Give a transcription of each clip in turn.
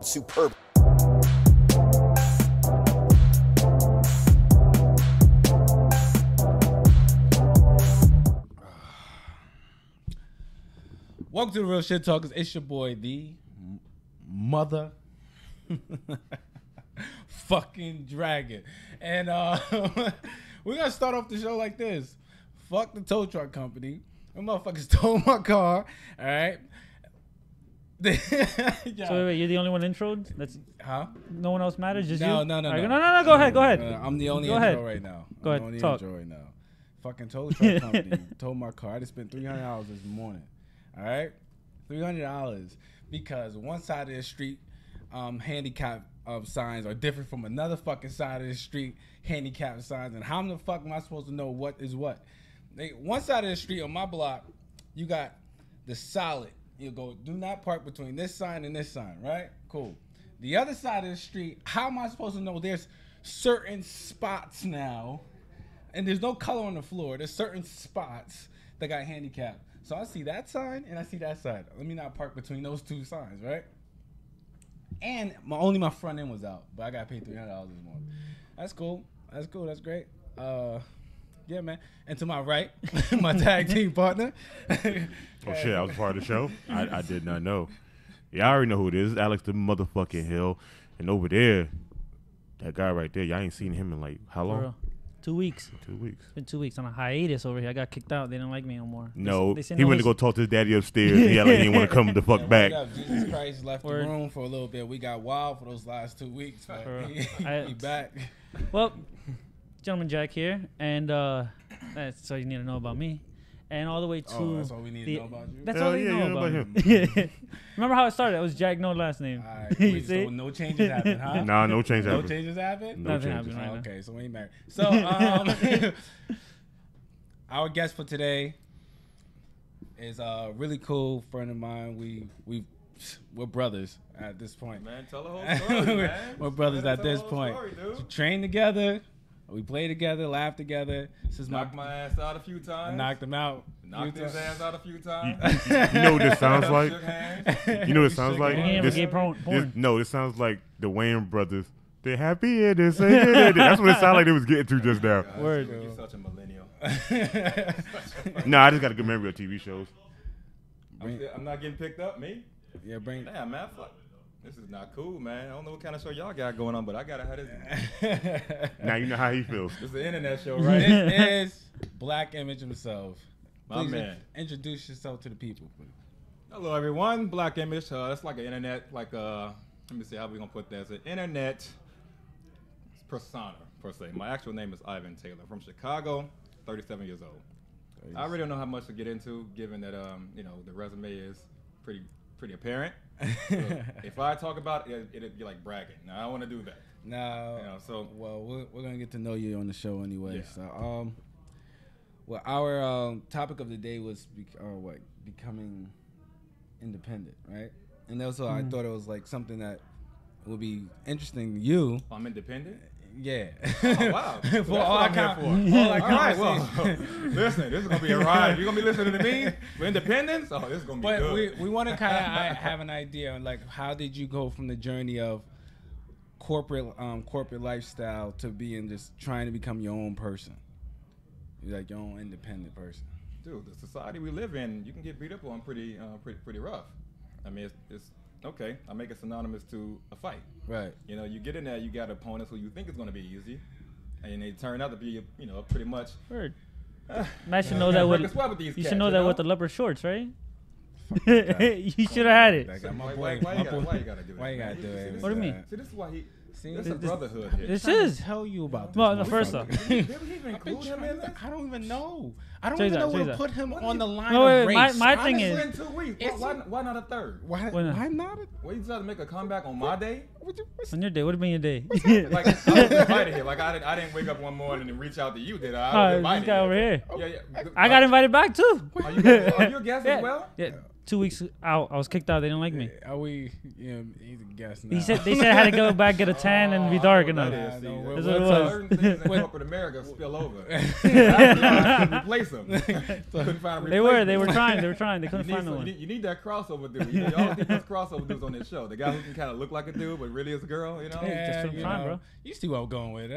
Superb. Welcome to the Real Shit Talkers. It's your boy, the mother fucking dragon. And we're going to start off the show like this. Fuck the tow truck company. Them motherfuckers stole my car. All right. Yeah. So wait, you're the only one introed? That's no one else matters? Just no, you? No. No, go ahead. I'm the only go intro ahead. right now. Go I'm ahead, the only talk. intro right now. Fucking tow truck company towed my car. I just spent $300 this morning. All right, $300 because one side of the street handicap signs are different from another fucking side of the street handicap signs. And how the fuck am I supposed to know what is what? One side of the street on my block, you got the solid. You go, do not park between this sign and this sign, right? Cool. The other side of the street, how am I supposed to know there's certain spots now, and there's no color on the floor. There's certain spots that got handicapped. So I see that sign and I see that side. Let me not park between those two signs, right? And only my front end was out, but I got paid $300 this morning. That's cool. That's cool. That's great. Yeah, man. And to my right, my tag team partner. Oh shit, I was part of the show. I did not know. Yeah, I already know who it is. Alex the motherfucking Hill. And over there, that guy right there, y'all ain't seen him in like how long? 2 weeks. 2 weeks. It's been 2 weeks on a hiatus over here. I got kicked out. They didn't like me no more. No, they he went to go talk to his daddy upstairs. And he didn't want to come the fuck back. Jesus Christ left the room for a little bit. We got wild for those last 2 weeks. He back. Well, Gentleman Jack here, and that's all you need to know about me. And all the way to that's all we need to know about you? That's all you know about him. Remember how it started? It was Jack, no last name. All right, wait, so no changes happened, huh? Nah, no changes happened. No changes happened? No Nothing changes. happened right now. Okay, so we ain't married. So, our guest for today is a really cool friend of mine. We're brothers at this point. Man, tell the whole story, man. We're brothers at this point. We train together. We play together, laugh together. Knocked my ass out a few times. I knocked him out. Knocked his ass out a few times. You know what this sounds like? You know what it sounds like? This sounds like the Wayne brothers. They're happy in this. That's what it sounded like they was getting to just now. Word. You're such a millennial. Nah, I just got a good memory of TV shows. I'm not getting picked up, me? Yeah, bring. Damn, man, fuck. This is not cool, man. I don't know what kind of show y'all got going on, but I gotta have this. Now you know how he feels. This is the internet show, right? This is Black Image himself. My Please man. Introduce yourself to the people, please. Hello, everyone. Black Image. That's like an internet, let me see how we gonna put that. It's an internet persona, per se. My actual name is Ivan Taylor. From Chicago, 37 years old. I really don't know how much to get into, given that the resume is pretty apparent. So if I talk about it, it'd be like bragging. Now I don't want to do that. Now, we're gonna get to know you on the show anyway. Yeah. So, our topic of the day was becoming independent, right? And also, I thought it was like something that would be interesting to you. I'm independent. Yeah. Oh, wow. So For all I'm here for. All right, well, listen, this is going to be a ride. You're going to be listening to me for independence? Oh, this is going to be good. But we want to kind of have an idea on, like, how did you go from the journey of corporate lifestyle to being just trying to become your own person? You're like your own independent person. Dude, the society we live in, you can get beat up on pretty rough. I mean, it's okay. I make it synonymous to a fight. Right. You get in there, you got opponents who you think is going to be easy, and they turn out to be, pretty much. Word. I should know that with you should know that with the leopard shorts, right? You should have had it. Why you gotta do that? Why you gotta do it? What do you mean? See, this is why he. See, This is a brotherhood here. This is. Tell you about this. Well, the first off. Did we even include him in this? I don't even know. I don't Say even that, know say where to that. put him on the line No, of wait, race. my thing is. In 2 weeks. Why not a third? Why not? Well, you trying to make a comeback on my day? On your day, what do you mean your day? Like I was invited here. Like I didn't wake up one morning and reach out to you, did I? I was This invited. guy over here. Yeah. I got invited back too. Are you a guest Yeah. as well? Yeah. 2 weeks out, I was kicked out. They didn't like me. Are we? Yeah, he's a guest now. They said I had to go back, get a tan, and be dark enough. That's what it was. Certain things in corporate America spill over. I couldn't replace them. Couldn't find a They were trying. They couldn't find no one. You need that crossover dude. You always need those crossover dudes on this show. The guy who can kind of look like a dude, but really is a girl. You know. Just for fun, bro. You see what I'm going with,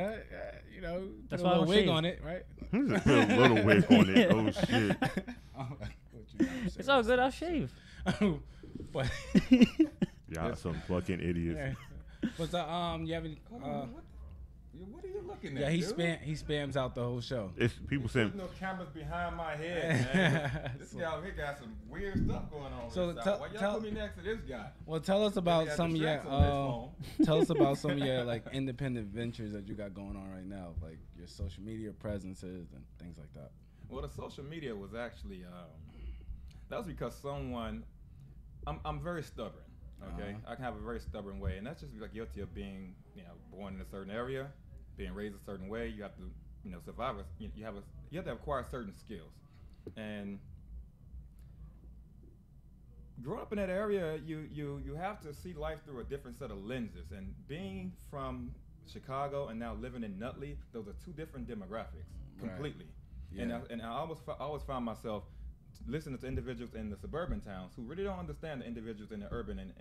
you know. That's put a why little I wig shave. on it, right? Put a little wig on it. Oh shit. It's all good. I'll shave. But Y'all some fucking idiots. yeah. But you have any? What are you looking at? Yeah, he spams out the whole show. It's people saying. There's no cameras behind my head, man. This guy over here got some weird stuff going on. So why y'all put me next to this guy? Well, tell us about some of your tell us about some of your like independent ventures that you got going on right now, like your social media presences and things like that. Well, the social media was actually that was because someone. I'm very stubborn. Okay, I can have a very stubborn way, and that's just like guilty of being, born in a certain area, being raised a certain way. You have to, survive. You have to acquire certain skills, and growing up in that area, you have to see life through a different set of lenses. And being from Chicago and now living in Nutley, those are two different demographics completely. Right. Yeah. And I always found myself listening to individuals in the suburban towns who really don't understand the individuals in the urban and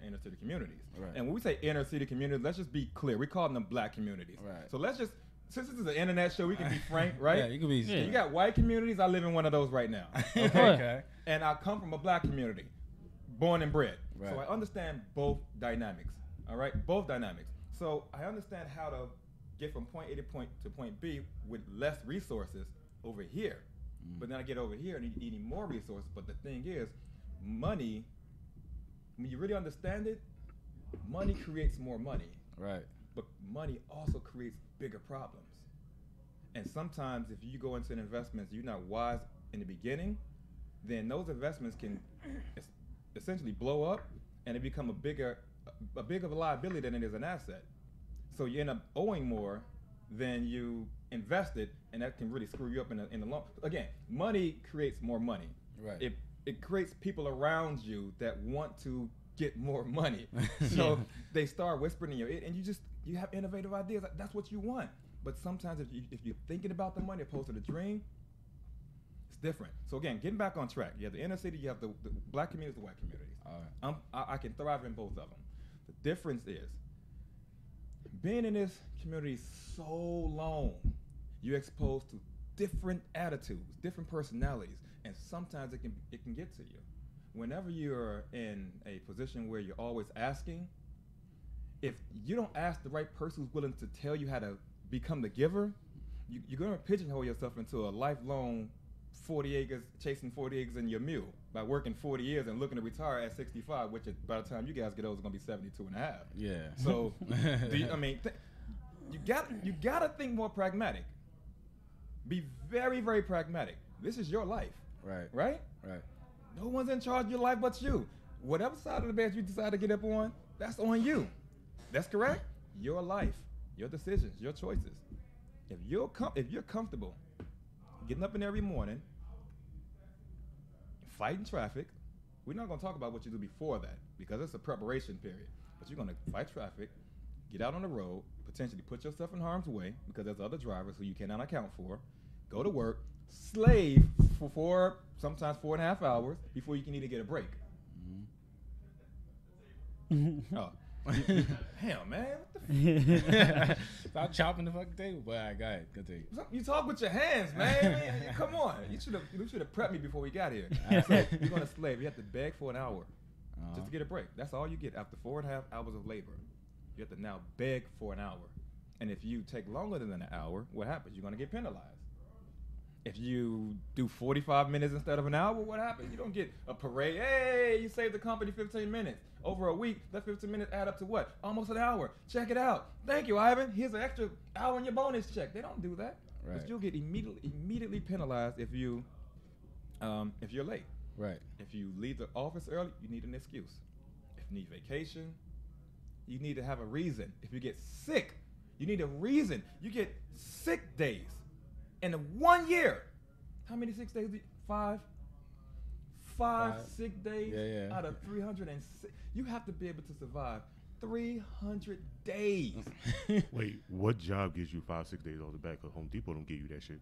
inner city communities. Right. And when we say inner city communities, let's just be clear. We call them black communities. Right. So let's just, since this is an internet show, we can be frank, right? Yeah, you can be. Yeah. You got white communities. I live in one of those right now. Okay. And I come from a black community, born and bred. Right. So I understand both dynamics. All right, both dynamics. So I understand how to get from point A to point B with less resources over here. But then I get over here and needing more resources. But the thing is, money, when you really understand it, money creates more money. Right. But money also creates bigger problems. And sometimes if you go into investments, you're not wise in the beginning, then those investments can essentially blow up and it become a bigger of a liability than it is an asset. So you end up owing more than you invested, and that can really screw you up in the long. Again, money creates more money. Right. It creates people around you that want to get more money. So they start whispering in your ear, and you have innovative ideas. That's what you want. But sometimes if you're thinking about the money opposed to the dream, it's different. So again, getting back on track. You have the inner city, you have the black communities, the white communities. All right. I can thrive in both of them. The difference is, being in this community so long, you're exposed to different attitudes, different personalities, and sometimes it can get to you. Whenever you're in a position where you're always asking, if you don't ask the right person who's willing to tell you how to become the giver, you're going to pigeonhole yourself into a lifelong 40 acres, chasing 40 acres in your mule by working 40 years and looking to retire at 65, which by the time you guys get old is going to be 72 and a half. Yeah. So, you got to think more pragmatic. Be very, very pragmatic. This is your life. Right. Right? Right. No one's in charge of your life but you. Whatever side of the bed you decide to get up on, that's on you. That's correct? Your life, your decisions, your choices. If you're comfortable getting up in every morning, fighting traffic, we're not going to talk about what you do before that because it's a preparation period. But you're going to fight traffic, get out on the road, potentially put yourself in harm's way because there's other drivers who you cannot account for, go to work, slave for sometimes 4.5 hours before you can even get a break. Mm-hmm. Oh. Damn, man. What the Stop chopping the fucking table. But all right, go ahead. Continue. You talk with your hands, man. Come on. You should have prepped me before we got here. So you're going to slave. You have to beg for an hour just to get a break. That's all you get after 4.5 hours of labor. You have to now beg for an hour. And if you take longer than an hour, what happens? You're going to get penalized. If you do 45 minutes instead of an hour, what happens? You don't get a parade. Hey, you saved the company 15 minutes. Over a week, that 15 minutes add up to what? Almost an hour. Check it out. Thank you, Ivan. Here's an extra hour in your bonus check. They don't do that. Right. But you'll get immediately penalized if you're late. Right. If you leave the office early, you need an excuse. If you need vacation, you need to have a reason. If you get sick, you need a reason. You get sick days. In 1 year, how many 6 days? 5? 5 sick days Yeah. out of 306. You have to be able to survive 300 days. Wait, what job gives you 5-6 days off the back? Cause Home Depot don't give you that shit.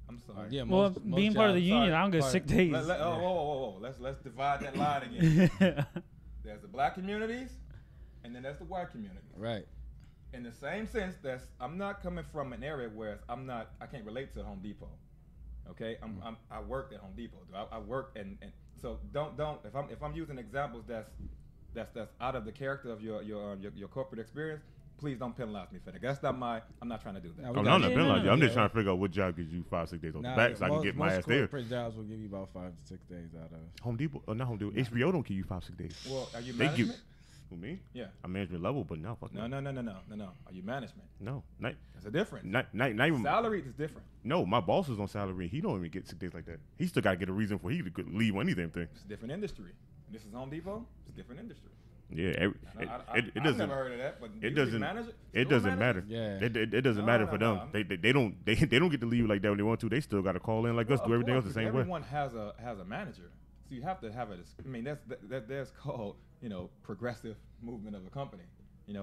I'm sorry. Yeah, Well, being part of the union, sorry, I don't get sick days. Whoa. Let's divide that line again. There's the black communities, and then there's the white communities. Right. In the same sense, I'm not coming from an area where I can't relate to Home Depot. Okay, I worked at Home Depot. I work and so don't if I'm using examples that's out of the character of your corporate experience, please don't penalize me for that. That's not I'm not trying to do that. I'm not penalizing you. I'm just trying to figure out what job gives you 5-6 days off the back so I can get my ass there. Most corporate jobs will give you about 5 to 6 days out of Home Depot. Not Home Depot. HBO don't give you 5-6 days. Well, are you They management? give. Who, me? Yeah. I'm management level, but no, fuck No. Are you management? No, not That's a difference. not even. Salary is different. No, my boss is on salary. He don't even get 6 days like that. He still got to get a reason for he to leave on any damn thing. It's a different industry. This is Home Depot. It's a different industry. Yeah, it I've doesn't. never heard of that, but It doesn't. It doesn't matter. Yeah. It doesn't matter for them. They don't get to leave like that when they want to. They still got to call in like us, do everything else the same way. Everyone has a manager, so you have to have it. I mean, that's called progressive movement of a company.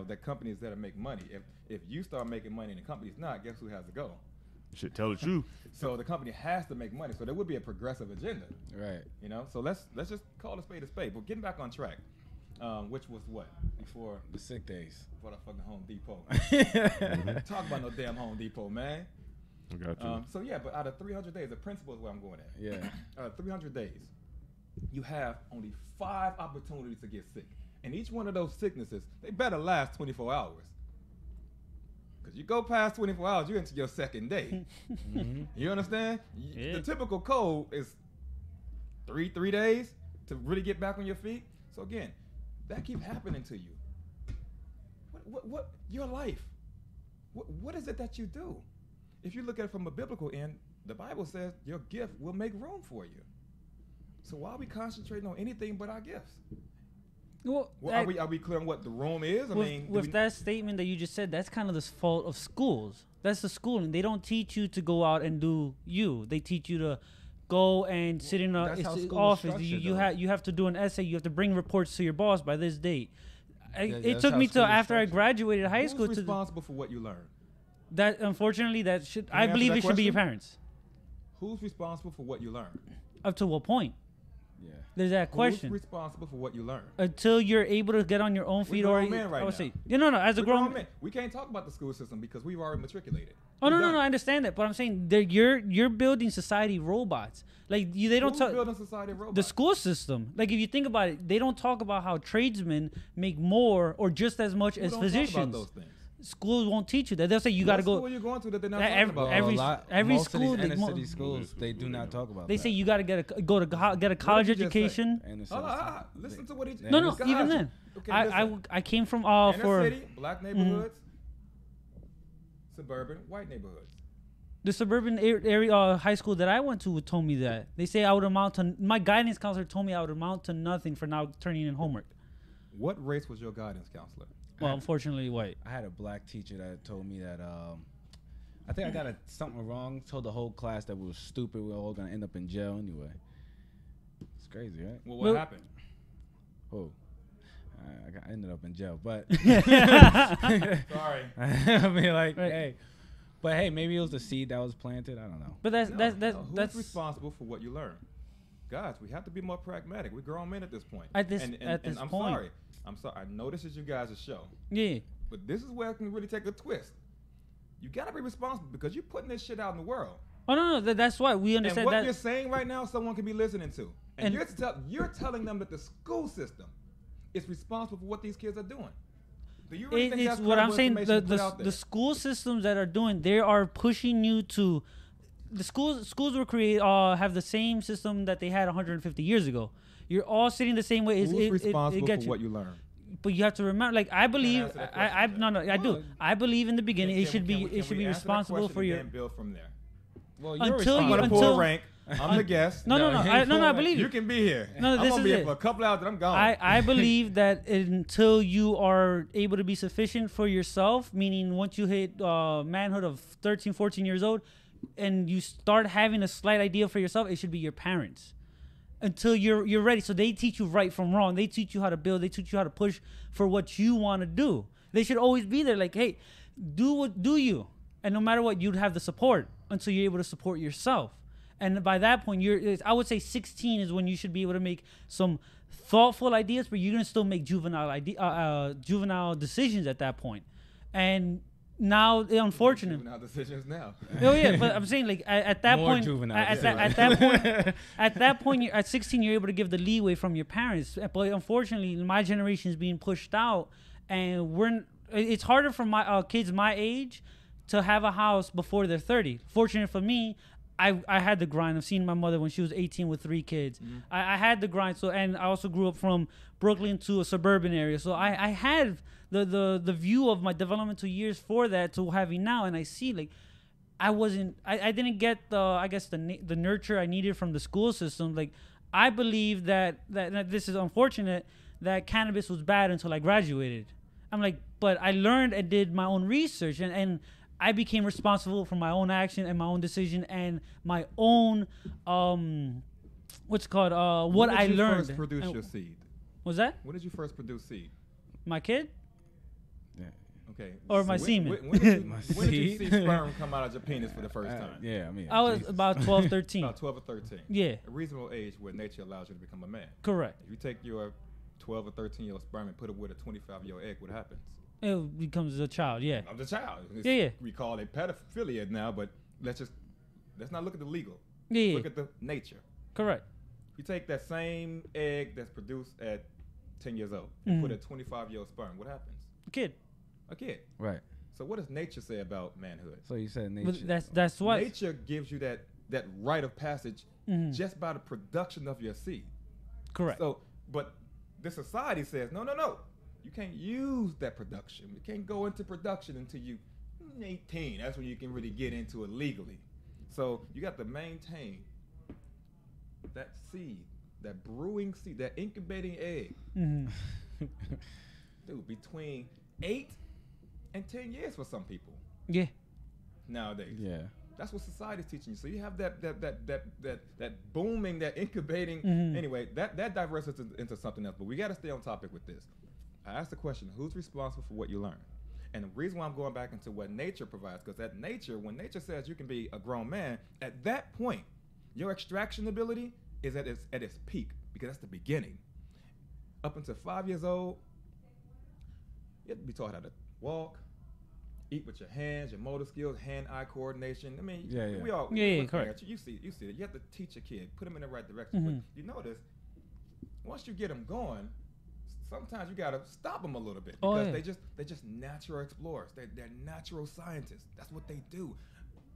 That company is there to make money. If you start making money and the company's not, guess who has to go? Should tell the truth. So the company has to make money. So there would be a progressive agenda. Right. So let's just call a spade a spade. But getting back on track. Which was what? Before The sick days. the fucking Home Depot. Talk about no damn Home Depot, man. I got you. So yeah, but out of 300 days, the principle is where I'm going at. Yeah. Out of 300 days, you have only 5 opportunities to get sick. And each one of those sicknesses, they better last 24 hours. Because you go past 24 hours, you're into your second day. You understand? Yeah. The typical code is 3 days to really get back on your feet. So again, that keeps happening to you. What your life? What is it that you do? If you look at it from a biblical end, the Bible says your gift will make room for you. So why are we concentrating on anything but our gifts? Well, Are we clear on what the room is? With that statement that you just said, that's kind of the fault of schools. That's the schooling. They don't teach you to go out and do you. They teach you to go and sit in an office. You have to do an essay. You have to bring reports to your boss by this date. It took me till after I graduated high school. Who's responsible for what you learn? That unfortunately, I believe it should be your parents. Who's responsible for what you learn? Up to what point? Yeah. There's that question. Who's responsible for what you learn? Until you're able to get on your own feet, We're or grown men right I would now. say, no. As a grown man, we can't talk about the school system because we've already matriculated. Oh no, I understand that, but I'm saying you're building society robots. Like they don't talk building society robots? the school system. Like if you think about it, they don't talk about how tradesmen make more or just as much as physicians. Talk about those things. Schools won't teach you that. They'll say you got to go. What school are you going to that they're not talking about? Every most school, of these inner city schools, they do not talk about. They that. say you got to get a college education. Listen to what he. No, even then, Okay, I came from inner for city, black neighborhoods, suburban, white neighborhoods. the suburban area high school that I went to told me that. They say I would amount to, my guidance counselor told me I would amount to nothing for now turning in homework. What race was your guidance counselor? Well, unfortunately, white. I had a black teacher that told me that I think I got something wrong. Told the whole class that we were stupid. We were all gonna end up in jail anyway. It's crazy, right? Well, what happened? Oh, I ended up in jail, but Sorry. I mean, like, Right. hey, but hey, maybe it was the seed that was planted. I don't know. But Who's that's responsible for what you learn? Guys, we have to be more pragmatic. We're grown men at this point. At this I'm point. sorry. I'm sorry. I know this is you guys' show, yeah. but this is where it can really take a twist. You gotta be responsible because you're putting this shit out in the world. Oh no, that's why we And understand what that. you're saying right now, someone can be listening to, and And- you're telling them that the school system is responsible for what these kids are doing. Do you really think It's that's what I'm credible saying. information to put out The there? school systems that are doing, they are pushing you to. The schools were created have the same system that they had 150 years ago. You're all sitting the same way. Who's responsible gets for what you learn? But you have to remember, like I believe, answer that I question, do. I believe in the beginning it should be Can we answer that responsible question for and your. then build from there. Well, Until I'm you- gonna pull until- rank. I'm the guest. No, I believe You it. can be here. No, I'm this gonna is be here it. for a couple hours, and I'm gone. I believe that until you are able to be sufficient for yourself, meaning once you hit manhood of 13, 14 years old, and you start having a slight idea for yourself, it should be your parents. until you're ready. So they teach you right from wrong. They teach you how to build. They teach you how to push for what you want to do. They should always be there. Like, hey, do you, and no matter what, you'd have the support until you're able to support yourself. And by that point, I would say 16 is when you should be able to make some thoughtful ideas, but you're gonna still make juvenile decisions at that point. And now, unfortunately, juvenile decisions now. Oh yeah, but I'm saying like at that More point, at that point, at 16, you're able to give the leeway from your parents. But unfortunately, my generation is being pushed out, and it's harder for my kids my age to have a house before they're 30. Fortunate for me, I had the grind. I've seen my mother when she was 18 with 3 kids. Mm-hmm. I had the grind. So, and I also grew up from Brooklyn to a suburban area. So I had the view of my developmental years for that to having now. And I see like I didn't get the nurture I needed from the school system. Like I believe that this is unfortunate that cannabis was bad until I graduated. I'm like, but I learned and did my own research and I became responsible for my own action and my own decision and my own what I learned. When did you first produce your seed? Was that? When did you first produce seed? My kid? Yeah. Okay. Or my semen? When did you see sperm come out of your penis for the first time? Yeah, I mean. I was about 12, 13. About 12 or 13. Yeah. A reasonable age where nature allows you to become a man. Correct. If you take your 12 or 13-year-old sperm and put it with a 25-year-old egg, what happens? It becomes a child, yeah. Of the child. Yeah. We call it pedophilia now, but let's not look at the legal. Yeah. Look at the nature. Correct. You take that same egg that's produced at 10 years old and put a 25-year-old sperm, what happens? A kid. Right. So what does nature say about manhood? So you said nature. But that's what nature gives you that rite of passage just by the production of your seed. Correct. So, but the society says, no. You can't use that production. You can't go into production until you 18. That's when you can really get into it legally. So you got to maintain that seed, that brewing seed, that incubating egg. Dude, between 8 and 10 years for some people. Yeah. Nowadays. Yeah. That's what society's teaching you. So you have that booming, that incubating. Anyway, that diverts us into something else. But we got to stay on topic with this. I asked the question, who's responsible for what you learn? And the reason why I'm going back into what nature provides, because that nature, when nature says you can be a grown man, at that point, your extraction ability is at its peak, because that's the beginning. Up until 5 years old, you have to be taught how to walk, eat with your hands, your motor skills, hand-eye coordination. I mean, we all correct. You see it. You have to teach a kid, put them in the right direction. But you notice, once you get them going, sometimes you gotta stop them a little bit because they're just natural explorers. They're natural scientists. That's what they do.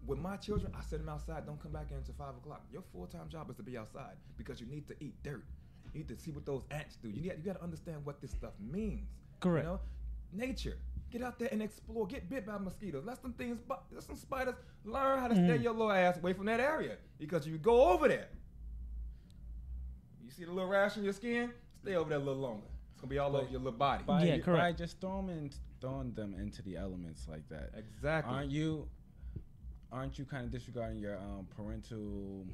With my children, I send them outside. Don't come back in until 5 o'clock. Your full-time job is to be outside because you need to eat dirt. You need to see what those ants do. You got to understand what this stuff means. Correct. You know? Nature. Get out there and explore. Get bit by mosquitoes. Let some spiders learn how to stay your little ass away from that area. Because if you go over there, you see the little rash on your skin, stay over there a little longer. It's gonna be all over your little body. Correct. By just throwing them into the elements like that. Exactly. Aren't you kind of disregarding your parental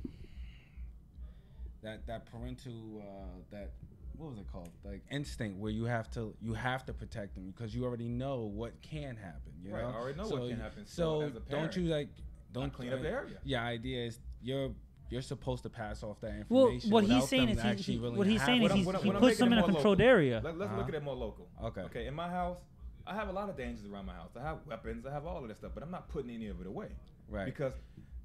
what was it called? Like instinct, where you have to protect them because you already know what can happen. You know? I already know what can happen. So as a parent, don't clean up the area. Yeah, idea is you're supposed to pass off that information. Well, what he's saying is he puts them in a controlled area. Let's look at it more local. Okay. In my house, I have a lot of dangers around my house. I have weapons. I have all of that stuff, but I'm not putting any of it away. Right. Because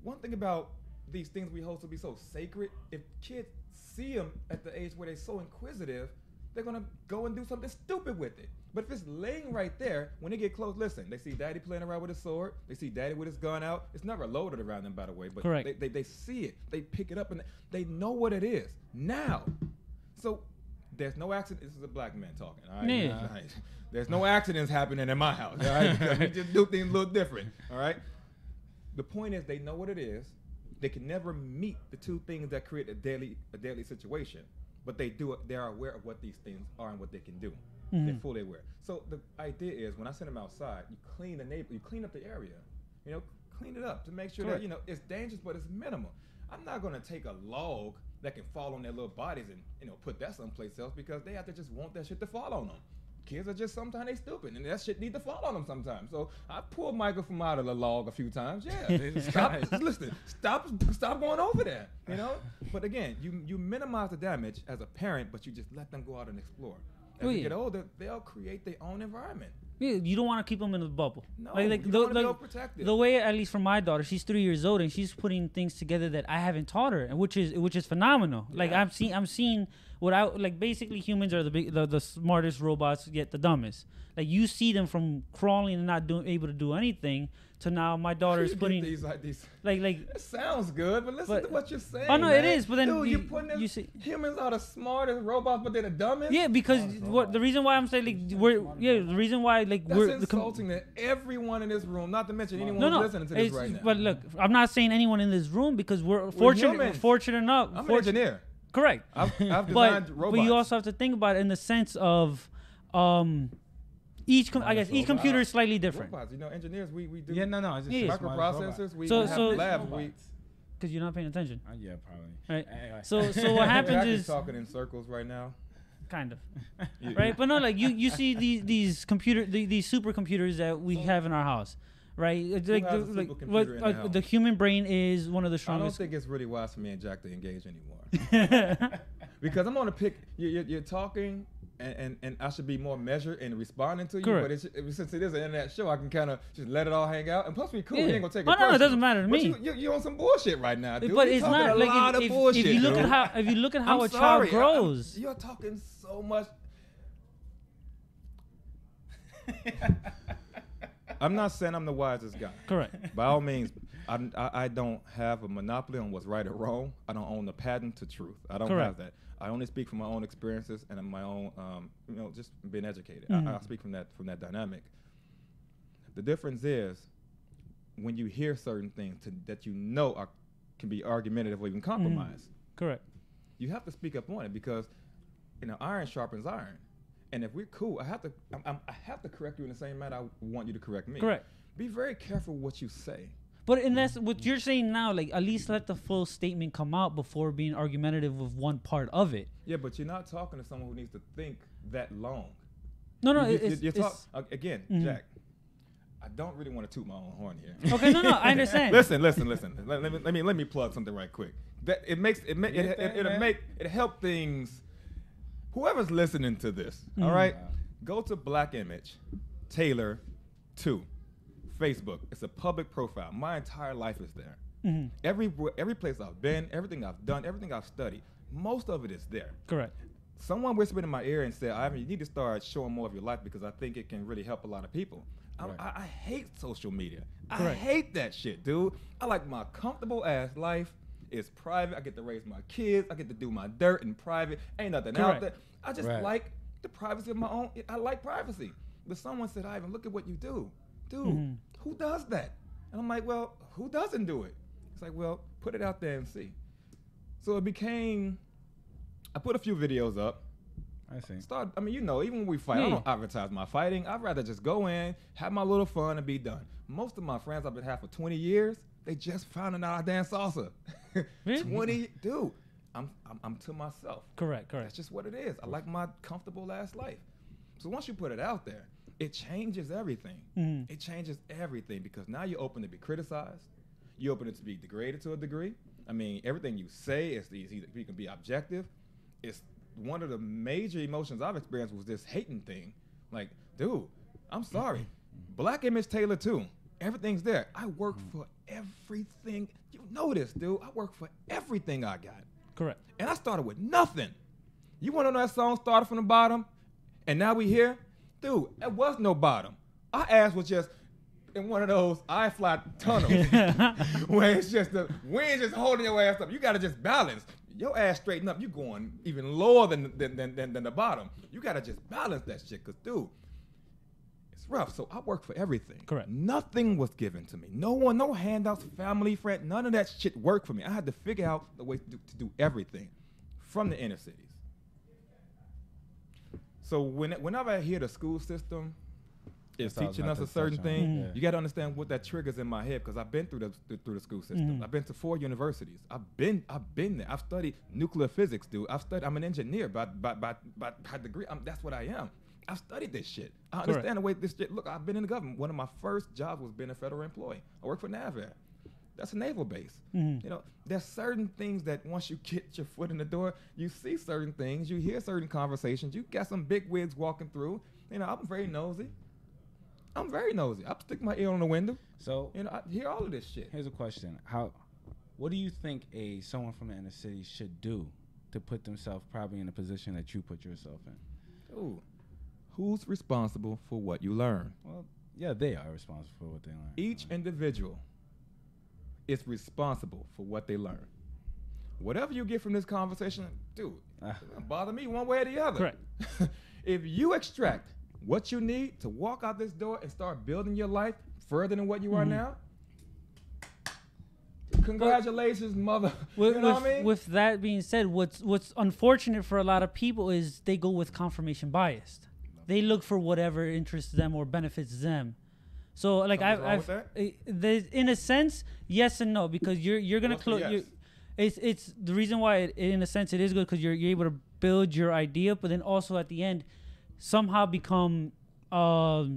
one thing about these things we hold to be so sacred, if kids see them at the age where they're so inquisitive, they're gonna go and do something stupid with it. But if it's laying right there, when they get close, listen, they see daddy playing around with his sword, they see daddy with his gun out. It's never loaded around them, by the way, but they see it, they pick it up, and they know what it is now. So there's no accident. This is a black man talking, all right? Yeah. All right. There's no accidents happening in my house, all right? Because we just do things a little different, all right? The point is, they know what it is. They can never meet the two things that create a deadly situation, but they are aware of what these things are and what they can do. They're fully aware. So the idea is, when I send them outside, you clean you clean up the area, clean it up to make sure that it's dangerous, but it's minimal. I'm not going to take a log that can fall on their little bodies and, you know, put that someplace else because they have to just want that shit to fall on them. Kids are just sometimes they stupid and that shit need to fall on them sometimes. So I pulled Michael from out of the log a few times. Yeah, stop going over there. You know. But again, you minimize the damage as a parent, but you just let them go out and explore. As they get older, they'll create their own environment. Yeah, you don't want to keep them in a bubble. No, like you want to be protected. The way, at least for my daughter, she's 3 years old and she's putting things together that I haven't taught her, and which is phenomenal. Yeah. Like I'm seeing what I like. Basically, humans are the smartest robots, yet the dumbest. Like you see them from crawling and not able to do anything to now my daughter is putting these like it sounds good, but listen to what you're saying. Oh no, man. it is. But then dude, you're putting you see humans are the smartest robots, but they're the dumbest. Yeah, because the reason why I'm saying like the reason why like that's insulting to everyone in this room, not to mention anyone who's listening to this right now. But look, I'm not saying anyone in this room because we're fortunate enough. I'm an engineer. Correct. I've designed robots. But you also have to think about it in the sense of each computer is slightly different. Robots, you know, engineers we do. Yeah, no, it's just microprocessors. We have labs. Because you're not paying attention. Yeah, probably. Right. Anyway. So what happens is talking in circles right now. Kind of. Right, but no, like you see these supercomputers that we have in our house. Right, the human brain is one of the strongest. I don't think it's really wise for me and Jack to engage anymore, because I'm gonna pick. You're talking, and I should be more measured in responding to you. Correct. But since it is an internet show, I can kind of just let it all hang out. And plus, we cool. Yeah. We ain't gonna take it. Oh no, it doesn't matter to me. You're on some bullshit right now, dude. But it's not like if you look at how a child grows. You're talking so much. I'm not saying I'm the wisest guy. Correct. By all means, I don't have a monopoly on what's right or wrong. I don't own the patent to truth. I don't have that. I only speak from my own experiences and my own, just being educated. I speak from that dynamic. The difference is when you hear certain things that you know can be argumentative or even compromised. Correct. You have to speak up on it because, iron sharpens iron. And if we're cool, I have to correct you in the same manner I want you to correct me. Correct. Be very careful what you say. But that's what you're saying now. Like, at least let the full statement come out before being argumentative with one part of it. Yeah, but you're not talking to someone who needs to think that long. No, again, Jack. I don't really want to toot my own horn here. Okay, no, I understand. Listen. Let me plug something right quick. That it help things. Whoever's listening to this, all right, go to Black Image, Taylor 2, Facebook. It's a public profile. My entire life is there. Every place I've been, everything I've done, everything I've studied, most of it is there. Correct. Someone whispered in my ear and said, Ivan, you need to start showing more of your life because I think it can really help a lot of people. Right. I hate social media. Correct. I hate that shit, dude. I like my comfortable ass life. It's private. I get to raise my kids. I get to do my dirt in private. Ain't nothing out there. I just like the privacy of my own. I like privacy. But someone said, Ivan, look at what you do. Dude, who does that? And I'm like, well, who doesn't do it? It's like, well, put it out there and see. So it became, I put a few videos up. I see. Even when we fight, I don't advertise my fighting. I'd rather just go in, have my little fun, and be done. Most of my friends I've been having for 20 years, they just found out I dance salsa. Really? Dude, I'm to myself. Correct. That's just what it is. I like my comfortable ass life. So once you put it out there, it changes everything. It changes everything because now you're open to be criticized. You're open to be degraded to a degree. I mean, everything you say you can be objective. It's one of the major emotions I've experienced was this hating thing. Like, dude, I'm sorry. Black Image Taylor too. Everything's there. I work for everything. You know this, dude. I work for everything I got. Correct. And I started with nothing. You want to know that song started from the bottom? And now we here? Dude, there was no bottom. Our ass was just in one of those I-flat tunnels where it's just the wind just holding your ass up. You got to just balance. Your ass straighten up. You're going even lower than the bottom. You got to just balance that shit because, dude, it's rough. So I work for everything. Correct. Nothing was given to me. No handouts, family, friend, none of that shit worked for me. I had to figure out the way to do everything from the inner cities. So whenever I hear the school system, is teaching us a certain thing, you got to understand what that triggers in my head, because I've been through the school system. I've been to 4 universities. I've been there. I've studied nuclear physics, dude. I'm an engineer by degree. That's what I am. I've studied this shit. I understand the way this shit. Look, I've been in the government. One of my first jobs was being a federal employee. I worked for NAVAIR. That's a naval base. You know, there's certain things that once you get your foot in the door, you see certain things, you hear certain conversations. You got some big wigs walking through. You know, I'm very nosy. I'm stick my ear on the window. So, you know, I hear all of this shit. Here's a question: what do you think someone from the inner city should do to put themselves probably in the position that you put yourself in? Ooh. Who's responsible for what you learn? Well, yeah, they are responsible for what they learn. Each individual is responsible for what they learn. Whatever you get from this conversation, dude, it doesn't bother me one way or the other. Correct. If you extract what you need to walk out this door and start building your life further than what you are now, congratulations, mother. You know what I mean? With that being said, what's unfortunate for a lot of people is they go with confirmation bias. They look for whatever interests them or benefits them. So like in a sense, yes and no, because you're gonna close. Yes? It's the reason why in a sense it is good, because you're able to build your idea, but then also at the end somehow become I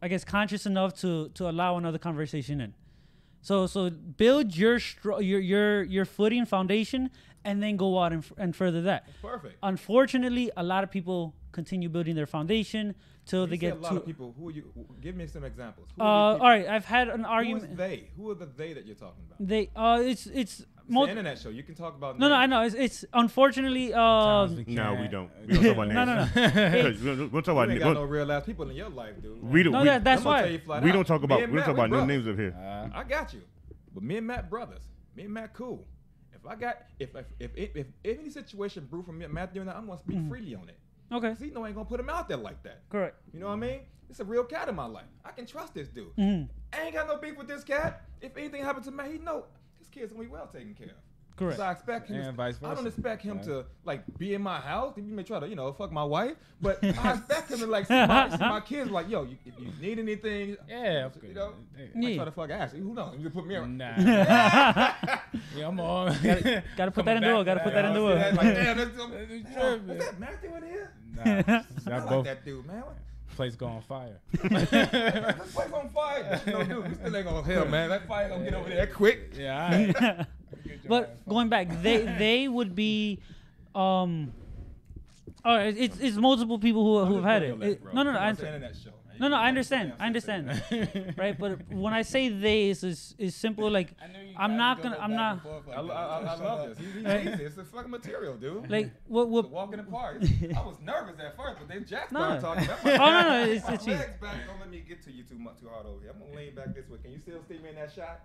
guess conscious enough to allow another conversation in. So build your footing foundation and then go out and further that. That's perfect. Unfortunately, a lot of people continue building their foundation till they get a lot of people. Who are you? Give me some examples. All right, I've had an argument. Who is they? Who are the they that you're talking about? They it's an internet show. You can talk about. No, I know. It's unfortunately. No, we don't. We don't talk about names. No. We don't talk about names. You ain't got no real ass people in your life, dude. We don't. No, that's why. We don't talk about. We don't talk about no names up here. I got you, but me and Matt brothers. Me and Matt cool. If any situation brew from me and Matt doing that, I'm gonna speak freely on it. Okay. Cause he know I ain't gonna put him out there like that. Correct. You know what I mean? It's a real cat in my life. I can trust this dude. I ain't got no beef with this cat. If anything happens to Matt, he know his kid's gonna be well taken care of. Correct. So I expect him. I don't expect him to like be in my house. He may try to fuck my wife, but I expect him to like see my kids like, yo, if you need anything, I try to fuck Ashley. Who knows? You put me on. Nah. Yeah, I'm on. Gotta put that in the world. Gotta put that in the world. Like, damn, is that Matthew in here? Nah, I like that dude, man. Place go on fire. This place on fire. No, dude, we still ain't gonna hell, man. That fire gonna get over there quick. Yeah. All right. But going back, they would be, it's multiple people who have had it. No, I understand, right? But when I say they, is simple. Like I'm not. I love this. It's the fucking material, dude. Like it's a walk in the park. I was nervous at first, but then Jack started talking. No, it's my easy. legs back. Don't let me get to you too hard over here. I'm gonna lean back this way. Can you still see me in that shot?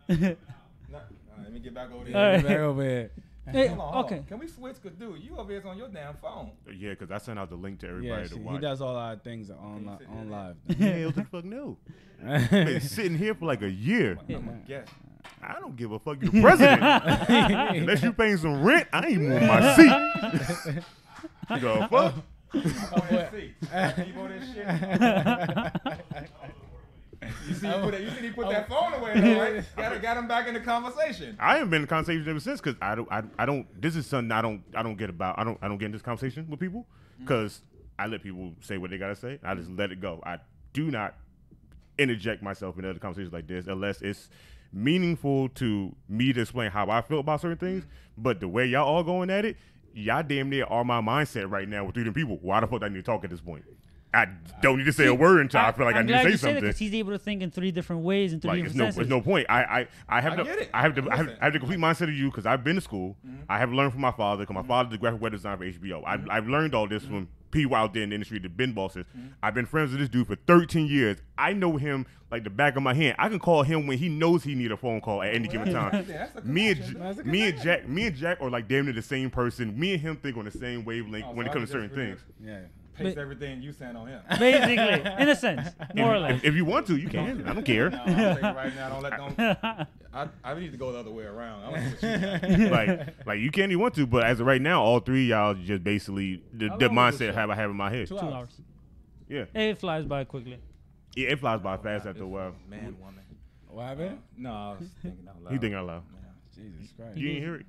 No. Let me get back over there. Right. Get back over here. Hey, hold on. okay. Can we switch? Cause dude, you over here on your damn phone. Yeah, because I sent out the link to everybody to watch. He does all our things on live. Yeah, what the fuck no? I've been sitting here for like a year. I'm a guest. I don't give a fuck. You the president. Unless you paying some rent, I ain't moving my seat. You go fuck. You see, he put that phone away, though, right? Got him back in the conversation. I haven't been in conversation ever since, because I don't. This is something I don't get about. I don't get in this conversation with people, because I let people say what they gotta say. I just let it go. I do not interject myself in other conversations like this unless it's meaningful to me to explain how I feel about certain things. But the way y'all all going at it, y'all damn near are my mindset right now with 3 different people. Why the fuck do I need to talk at this point? I don't need to say a word until I feel like I need to say something. Because he's able to think in 3 different ways and 3 different senses. There's no point. I have the complete mindset of you, because I've been to school. I have learned from my father, because my father did graphic web design for HBO. I've learned all this from people out there in the industry, the bin bosses. I've been friends with this dude for 13 years. I know him like the back of my hand. I can call him when he knows he need a phone call at any given time. Me and Jack are like damn near the same person. Me and him think on the same wavelength when it comes to certain things. Yeah. Paste everything you saying on him. Basically, in a sense, more or less. If you want to, you can. I don't care. No, I'm thinking right now, I need to go the other way around. like you can if you want to, but as of right now, all 3 y'all just basically the mindset I have in my head. 2 hours. Yeah. It flies by quickly. Yeah, it flies by fast after a while. Man, woman. What happened? No, I was thinking out loud. He thinking out loud. Jesus Christ. You didn't hear it?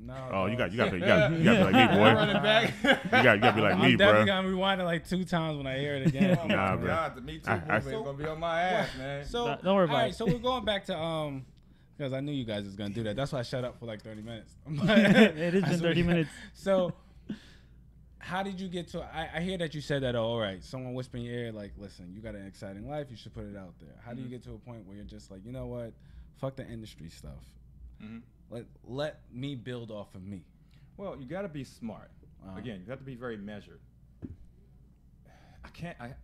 No. Oh, you got to be like me, boy. Running back. You got to be like me, I'm bro. definitely gonna rewind it like 2 times when I hear it again. Oh Nah, my bro. God, the Me Too movement is gonna be on my ass, man. So Don't worry about alright, it. so we're going back to because I knew you guys was gonna do that. That's why I shut up for like 30 minutes. It has been 30 minutes. So how did you get to? I hear that you said that. Oh, all right. Someone whisper in your ear, like, "Listen, you got an exciting life. You should put it out there." How do you get to a point where you're just like, you know what? Fuck the industry stuff. Let me build off of me. Well, you got to be smart. Again, you have to be very measured.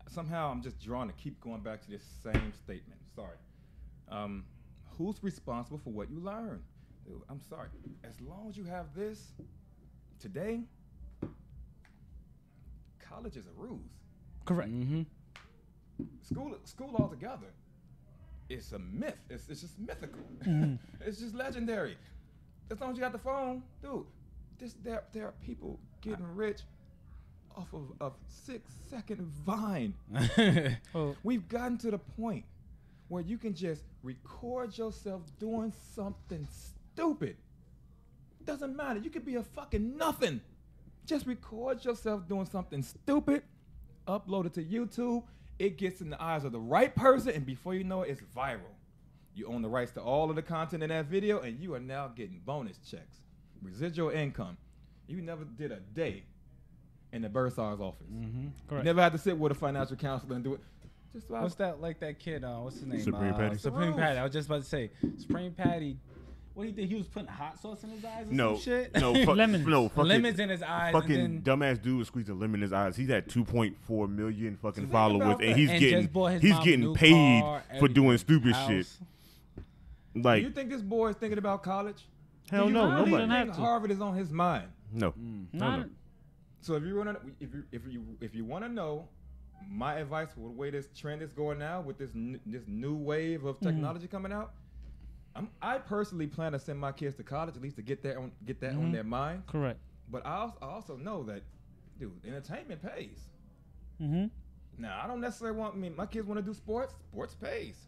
Somehow I'm just drawn to keep going back to this same statement. Sorry. Who's responsible for what you learn? Dude, I'm sorry. As long as you have this today, college is a ruse. Correct. Mm-hmm. School altogether, it's a myth. It's just mythical. It's just legendary. As long as you got the phone, dude. There are people getting rich off of a 6-second Vine. Oh. We've gotten to the point where you can just record yourself doing something stupid. Doesn't matter. You could be a fucking nothing. Just record yourself doing something stupid, upload it to YouTube. It gets in the eyes of the right person, and before you know it, it's viral. You own the rights to all of the content in that video, and you are now getting bonus checks, residual income. You never did a day in the bursar's office. Correct. You never had to sit with a financial counselor and do it. Just What's that? Like that kid? What's his name? Supreme Patty. Supreme Patty. I was just about to say Supreme Patty. What he did? He was putting hot sauce in his eyes or some shit? Lemons. Fucking, lemons in his eyes. Fucking and then dumbass dude was squeezing lemon in his eyes. He's at 2.4 million fucking Think followers, about and that. he's And getting just bought his mom a getting new paid car, for doing everything, stupid house. shit. Do Like you think this boy is thinking about college? hell Do you no, really nobody. think Have to. Harvard is on his mind? no, Not, So if you want to know my advice for the way this trend is going now with this new wave of technology coming out, I personally plan to send my kids to college at least to get that on their mind. correct. But I also know that, dude, entertainment pays. Mm-hmm. Now I don't necessarily my kids want to do sports. Sports pays.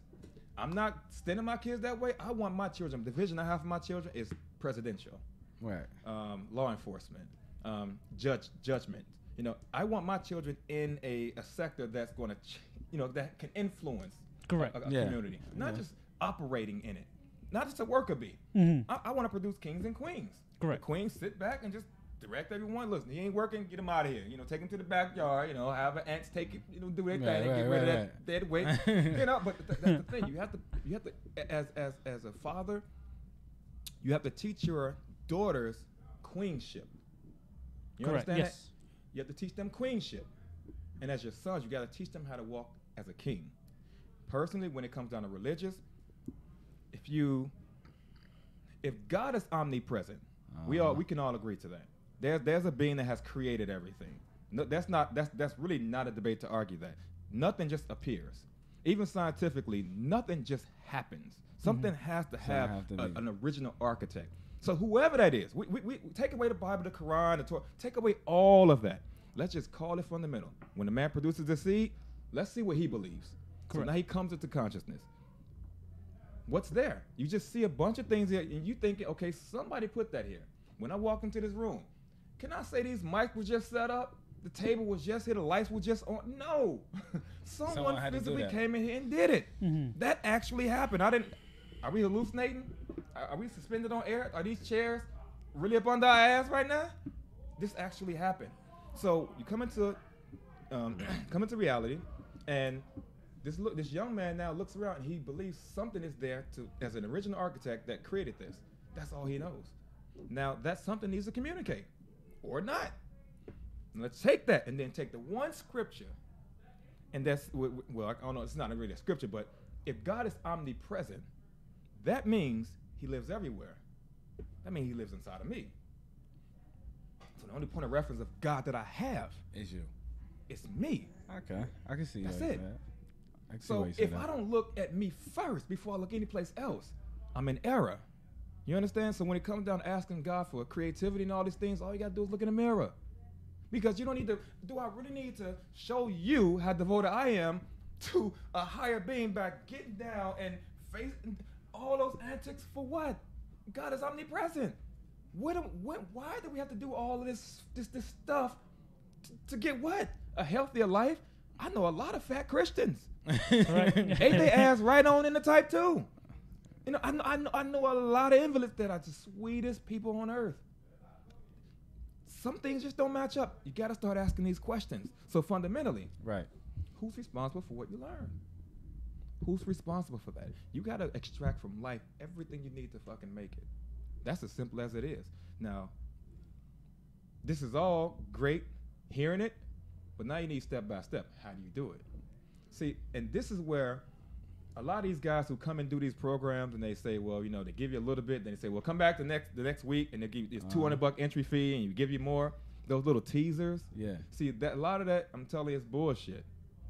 I'm not sending my kids that way. I want my children. The vision I have for my children is presidential, Right. law enforcement, judgment. You know, I want my children in a sector that's going to, that can influence Correct. a Yeah. community, not just operating in it, not just a worker bee. Mm-hmm. I want to produce kings and queens. Correct. The queens sit back and just direct everyone. Listen, he ain't working. Get him out of here. Take him to the backyard. Have an ants take it. Do their thing. Get rid of that dead weight. But that's the thing. You have to, as a father, you have to teach your daughters queenship. You Correct. understand Yes. that? You have to teach them queenship. And as your sons, you got to teach them how to walk as a king. Personally, when it comes down to religious, if God is omnipresent, we can all agree to that. There's a being that has created everything. No, that's really not a debate to argue that. Nothing just appears. Even scientifically, nothing just happens. Something has to have an original architect. So whoever that is, we take away the Bible, the Quran, the Torah, take away all of that. Let's just call it fundamental. When the man produces the seed, let's see what he believes. Correct. So now he comes into consciousness. What's there? You just see a bunch of things here, and you think, okay, somebody put that here. When I walk into this room, can I say these mics were just set up? The table was just here, the lights were just on? No. Someone had to do physically that. came in here and did it. Mm-hmm. That actually happened. Are we hallucinating? Are we suspended on air? Are these chairs really up under our ass right now? This actually happened. So you come into reality, and this young man now looks around and he believes something is there as an original architect that created this. That's all he knows. Now that something needs to communicate, or not. And let's take that and then take the one scripture, and that's I don't know. It's not really a scripture, but if God is omnipresent, that means He lives everywhere. That means He lives inside of me. So the only point of reference of God that I have Is you. is me. Okay. I can see That's like it. that. I can see So why you say if that. I don't look at me first before I look anyplace else, I'm in error. You understand? So when it comes down to asking God for creativity and all these things, all you gotta do is look in the mirror. Because you don't need to, do I really need to show you how devoted I am to a higher being by getting down and facing all those antics for what? God is omnipresent. Why do we have to do all of this stuff to get what? A healthier life? I know a lot of fat Christians. Right? Ate their ass right on in the type 2. You know, I know a lot of invalids that are the sweetest people on earth. Some things just don't match up. You got to start asking these questions. So fundamentally, right, who's responsible for what you learn? Who's responsible for that? You got to extract from life everything you need to fucking make it. That's as simple as it is. Now, this is all great, hearing it, but now you need step by step. How do you do it? See, and this is where a lot of these guys who come and do these programs and they say, well, you know, they give you a little bit, then they say, well, come back the next week and they give you this $200 entry fee and you give you more. Those little teasers. Yeah. See, that a lot of that, I'm telling you, is bullshit.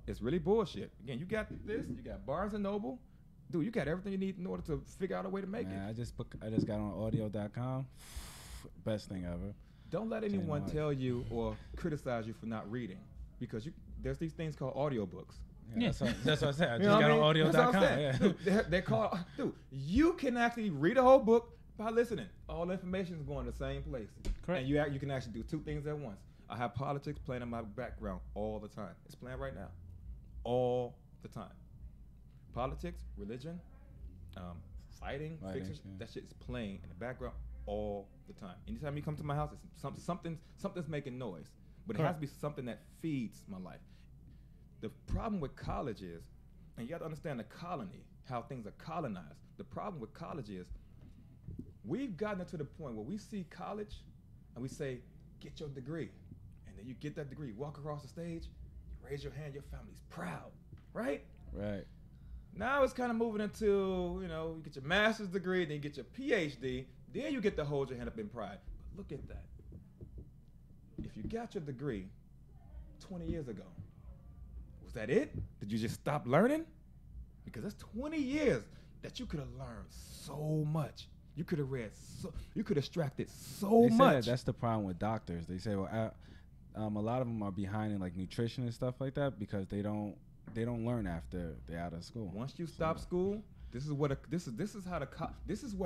It's really bullshit. Again, you got this, you got Barnes and Noble. Dude, you got everything you need in order to figure out a way to make it. I just got on audio.com. Best thing ever. Don't let anyone tell you or criticize you for not reading, because there's these things called audiobooks. Yeah, that's what I said. I just got on audio.com. Yeah. Dude, they're called, dude, you can actually read a whole book by listening. All the information is going to the same place. Correct. And you can actually do two things at once. I have politics playing in my background all the time. It's playing right now. All the time. Politics, religion, fighting, fiction, that shit is playing in the background all the time. Anytime you come to my house, it's something's making noise. But it has to be something that feeds my life. The problem with college is, and you got to understand the colony, how things are colonized. The problem with college is, we've gotten to the point where we see college and we say, get your degree. And then you get that degree, walk across the stage, you raise your hand, your family's proud, right? Right. Now it's kind of moving into, you know, you get your master's degree, then you get your PhD, then you get to hold your hand up in pride. But look at that. If you got your degree 20 years ago, was that it? Did you just stop learning? Because that's 20 years that you could have learned so much. You could have read you could have extracted so much. That's the problem with doctors. They say, well, a lot of them are behind in like nutrition and stuff like that because they don't learn after they're out of school. Once you stop school, this is where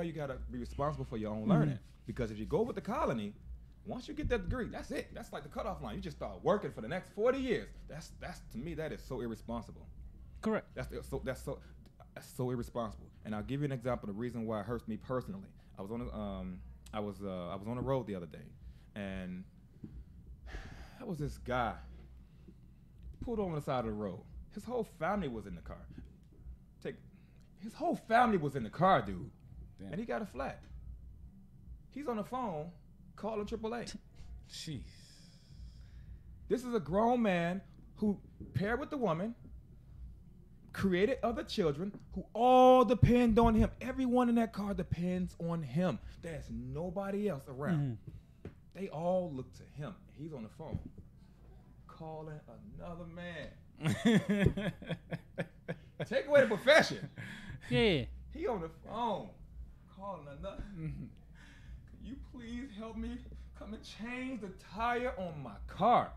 you gotta be responsible for your own learning. Because if you go with the colony, once you get that degree, that's it. That's like the cutoff line. You just start working for the next 40 years. That's to me, that is so irresponsible. Correct. That's so irresponsible. And I'll give you an example. The reason why it hurts me personally. I was on the road the other day, and that was this guy pulled over on the side of the road. His whole family was in the car. His whole family was in the car, dude. Damn. And he got a flat. He's on the phone calling AAA. Jeez. This is a grown man who paired with the woman, created other children who all depend on him. Everyone in that car depends on him. There's nobody else around. They all look to him. He's on the phone calling another man. Take away the profession. Yeah. He on the phone calling another. Can you please help me come and change the tire on my car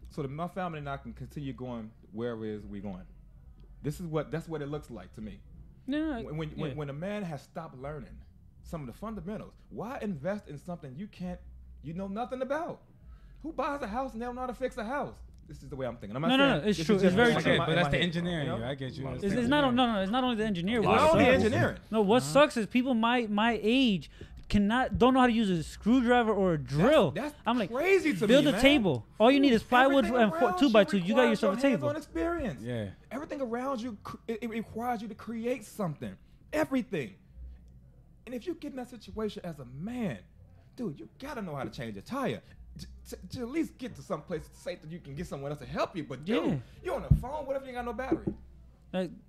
so that my family and I can continue going wherever it is we're going? That's what it looks like to me. No, when a man has stopped learning some of the fundamentals, why invest in something you know nothing about? Who buys a house and they don't know how to fix a house? This is the way I'm thinking. No, it's true. It's very true. But that's the engineering. You know? I get you. It's not only the engineering. It's not only engineering. No, what sucks is people my age don't know how to use a screwdriver or a drill. That's I'm like, crazy to build me, a table. All you need is plywood and 2x2. You got yourself a table. Hands-on experience. Yeah. Everything around you, it requires you to create something. Everything. And if you get in that situation as a man, dude, you gotta know how to change a tire. To at least get to some place safe that you can get someone else to help you. But dude, you're on the phone. What if you ain't got no battery?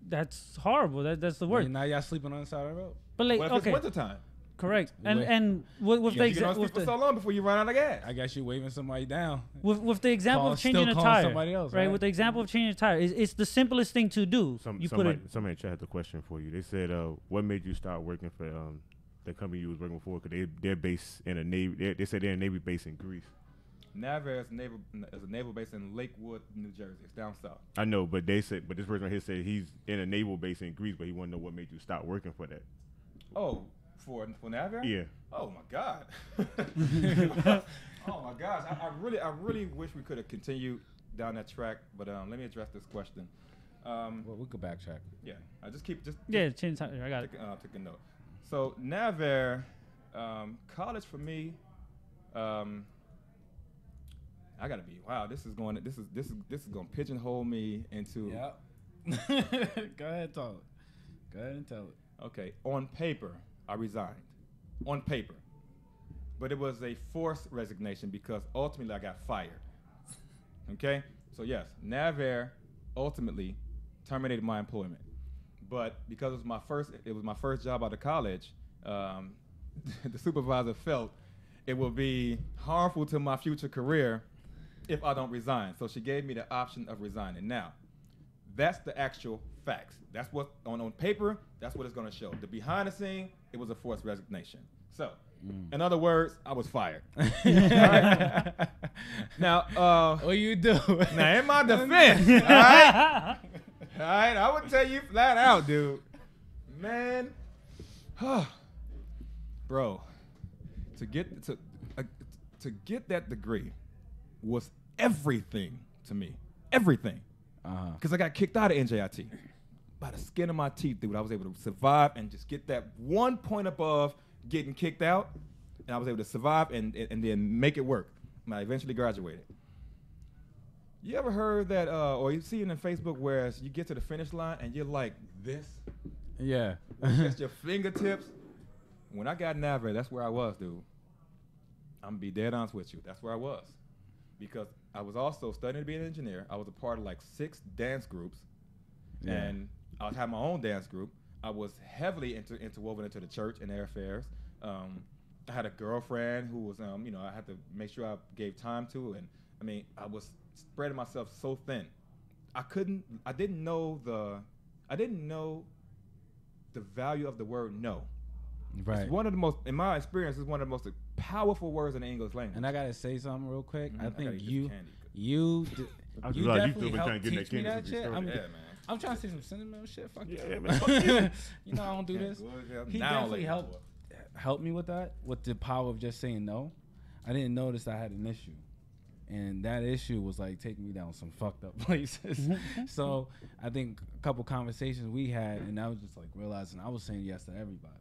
That's horrible. That's the word. Now y'all sleeping on the side of the road. But like, what if it's wintertime? Correct. And with the example for so long before you run out of gas. I guess you're waving somebody down. With the example of changing a tire, somebody else, right? With the example of changing a tire, it's the simplest thing to do. Somebody in chat had the question for you. They said, "What made you start working for the company you was working for? Because they're based in a Navy. They said they're a Navy base in Greece." Navarre is a naval base in Lakewood, New Jersey. It's down south. I know, but this person right here said he's in a naval base in Greece, but he want to know what made you stop working for that. Oh, for Navarre? Yeah. Oh my God. Oh my gosh. I really wish we could have continued down that track, but let me address this question. Well, we could backtrack. Yeah, I just keep change. I got it. Take a note. So Navarre, college for me. I gotta be This is going to pigeonhole me into. Yep. Go ahead, tell it. Go ahead and tell it. Okay, on paper, I resigned. On paper, but it was a forced resignation because ultimately I got fired. Okay, so yes, Navarre ultimately terminated my employment, but because it was my first job out of college, the supervisor felt it would be harmful to my future career if I don't resign. So she gave me the option of resigning. Now, that's the actual facts. That's what on paper. That's what it's going to show. The behind the scene, it was a forced resignation. So, in other words, I was fired. Right? Now, what you do? Now, in my defense, all right, I would tell you flat out, dude, man, bro, to get that degree was everything to me, everything, because I got kicked out of NJIT by the skin of my teeth, dude. I was able to survive and just get that 1 point above getting kicked out, and I was able to survive and then make it work. And I eventually graduated. You ever heard that, or you see it on Facebook, where you get to the finish line and you're like this? Yeah. Just your fingertips. When I got Navarre, that's where I was, dude. I'm gonna be dead honest with you. That's where I was, because I was also studying to be an engineer. I was a part of like 6 dance groups, and I had my own dance group. I was heavily interwoven into the church and their affairs. I had a girlfriend who was, I had to make sure I gave time to, and I mean, I was spreading myself so thin. I didn't know the value of the word no. Right. It's one of the most, in my experience, it's one of the most powerful words in the English language. And I gotta say something real quick. I think you definitely helped teach me that shit. I'm trying to say some sentimental shit. Fuck yeah, man. You know I don't do this. He definitely helped me with that, with the power of just saying no. I didn't notice I had an issue, and that issue was like taking me down some fucked up places. So I think a couple conversations we had, and I was just like realizing I was saying yes to everybody,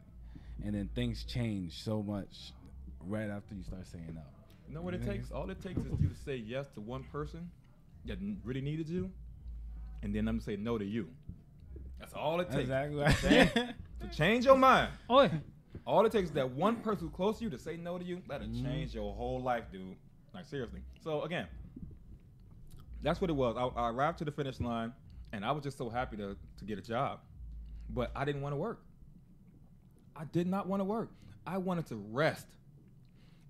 and then things change so much right after you start saying no. You know what it takes? All it takes is you to say yes to one person that really needed you, and then I'm gonna say no to you. That's all it takes. Exactly. To change your mind. Oh. All it takes is that one person who's close to you to say no to you. That'll change your whole life, dude. Like, seriously. So, again, that's what it was. I arrived to the finish line, and I was just so happy to get a job. But I didn't want to work. I did not want to work. I wanted to rest.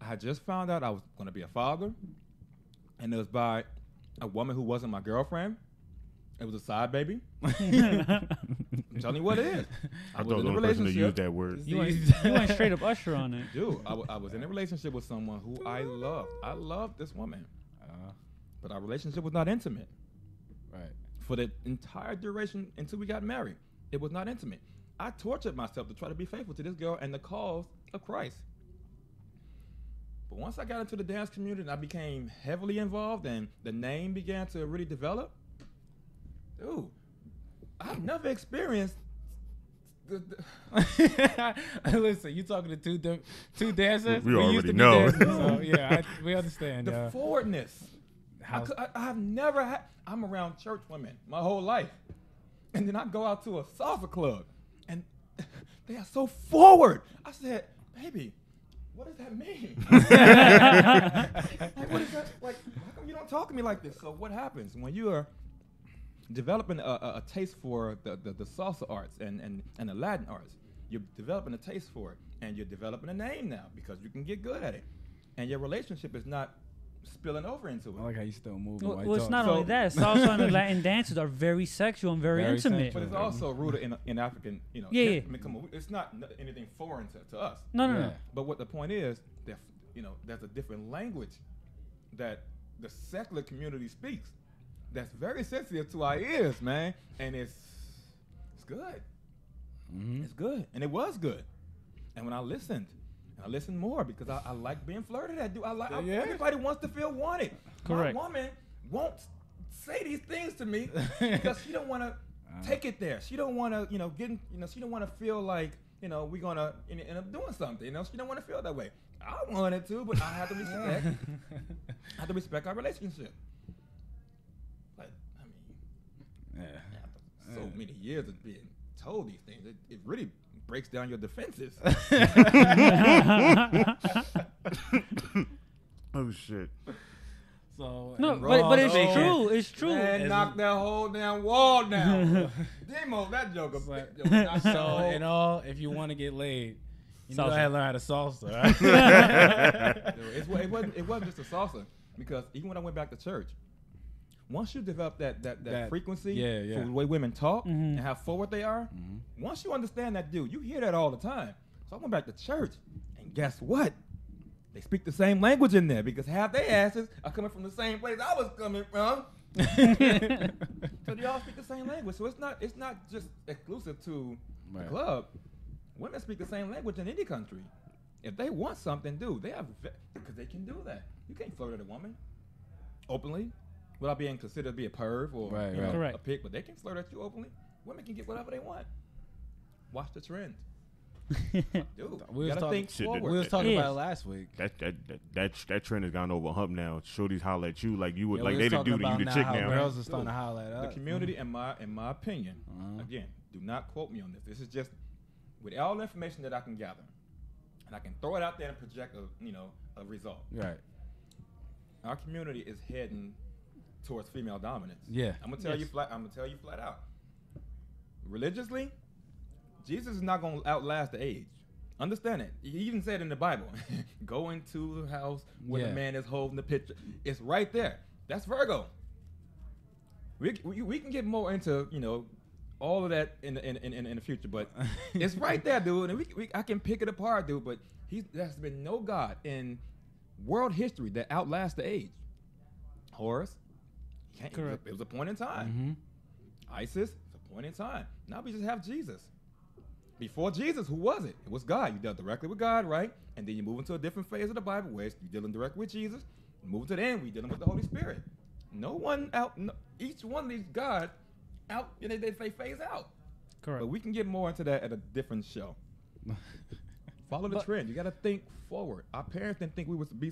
I had just found out I was going to be a father, and it was by a woman who wasn't my girlfriend. It was a side baby. I'm telling you what it is. I thought the only person to use that word. You went straight up Usher on it. Dude, I was in a relationship with someone who I loved. I loved this woman. But our relationship was not intimate. Right. For the entire duration until we got married, it was not intimate. I tortured myself to try to be faithful to this girl and the cause of Christ. But once I got into the dance community and I became heavily involved and the name began to really develop, dude, I've never experienced Listen, you talking to two dancers? We already know. So we understand. The forwardness. I've never had. I'm around church women my whole life, and then I go out to a salsa club, and they are so forward. I said, "Baby, what does that mean? Like, what is that? Like, how come you don't talk to me like this?" So what happens when you are developing a taste for the salsa arts and the Latin arts? You're developing a taste for it, and you're developing a name now because you can get good at it, and your relationship is not spilling over into it. I like how you still move. Well, it's not only that. Salsa and the Latin dances are very sexual and very intimate. But it's also rooted in African, Yeah. I mean, come on, it's not anything foreign to us. No. But what the point is, that there's a different language that the secular community speaks that's very sensitive to our ears, man. And it's good. Mm-hmm. It's good. And it was good. And when I listened more because I like being flirted at. Everybody wants to feel wanted. Correct. My woman won't say these things to me because she don't want to take it there. She don't want to, she don't want to feel like, we're going to end up doing something. She don't want to feel that way. I wanted to, but I have to respect. I have to respect our relationship. But I mean, after so many years of being told these things, it really breaks down your defenses. Oh shit. So no, but it's true. It's true. Man, knock that whole damn wall down. Demo, that joke. So in all, if you want to get laid, you know how to learn how to salsa. Right? It wasn't just a salsa because even when I went back to church, once you develop that frequency for the way women talk and how forward they are, once you understand that, dude, you hear that all the time. So I went back to church, and guess what? They speak the same language in there because half their asses are coming from the same place I was coming from. So they all speak the same language. So it's not just exclusive to the club. Women speak the same language in any country. If they want something, dude, because they can do that. You can't flirt at a woman openly without being considered to be a perv or a pig, but they can flirt at you openly. Women can get whatever they want. Watch the trend. Dude, we was talking about it last week. That trend has gone over a hump now. Shorties holler at you like you would like they the dude you the chick now. Girls are starting to holler at us. The community, in my opinion, again, do not quote me on this. This is just with all the information that I can gather, and I can throw it out there and project a result. Right. Our community is heading towards female dominance. Yeah. I'm gonna tell you flat out. Religiously, Jesus is not going to outlast the age. Understand it. He even said in the Bible, go into the house where the man is holding the picture. It's right there. That's Virgo. We can get more into, all of that in the future, but it's right there, dude. And I can pick it apart, dude, but there's been no God in world history that outlasts the age. Horus, it was a point in time. Mm-hmm. Isis, it's a point in time. Now we just have Jesus. Before Jesus, who was it? It was God. You dealt directly with God, right? And then you move into a different phase of the Bible where you're dealing directly with Jesus. Move to the end, we're dealing with the Holy Spirit. Each one of these gods they phase out. Correct. But we can get more into that at a different show. Follow the trend. You got to think forward. Our parents didn't think we would be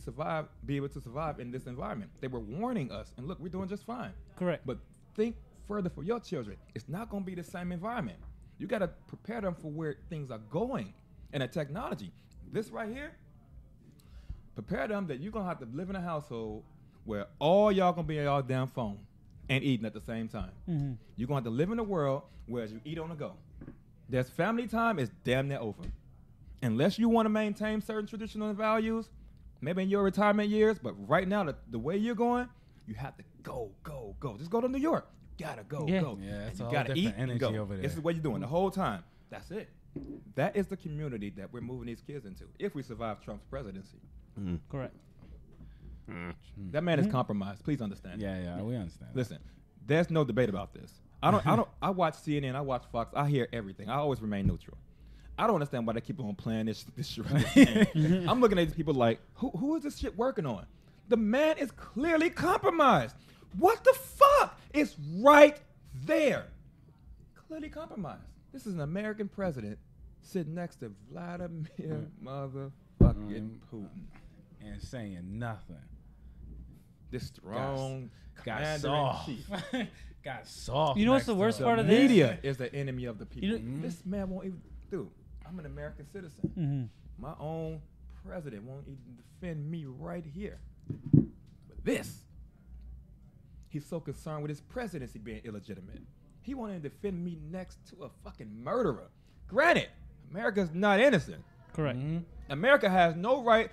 able to survive in this environment. They were warning us, and look, we're doing just fine. Correct. But think further for your children. It's not going to be the same environment. You got to prepare them for where things are going and the technology. This right here, prepare them that you're going to have to live in a household where all y'all going to be on y'all damn phone and eating at the same time. Mm-hmm. You're going to have to live in a world where you eat on the go. There's family time is damn near over. Unless you want to maintain certain traditional values, maybe in your retirement years, but right now, the way you're going, you have to go. Just go to New York. Gotta go. Yeah, it's a whole different energy over there. This is what you're doing the whole time. That's it. That is the community that we're moving these kids into if we survive Trump's presidency. Mm-hmm. Correct. Mm-hmm. That man is compromised. Please understand. Yeah, we understand. Listen, there's no debate about this. I watch CNN, I watch Fox, I hear everything. I always remain neutral. I don't understand why they keep on playing this shit. I'm looking at these people like, who is this shit working on? The man is clearly compromised. What the fuck? It's right there. Clearly compromised. This is an American president sitting next to Vladimir motherfucking Putin. And saying nothing. This strong got soft. Got soft. You know what's the worst part of this? Media is the enemy of the people. This man won't even, dude, I'm an American citizen. Mm-hmm. My own president won't even defend me right here. But this, he's so concerned with his presidency being illegitimate. He wanted to defend me next to a fucking murderer. Granted, America's not innocent. Correct. Mm-hmm. America has no right.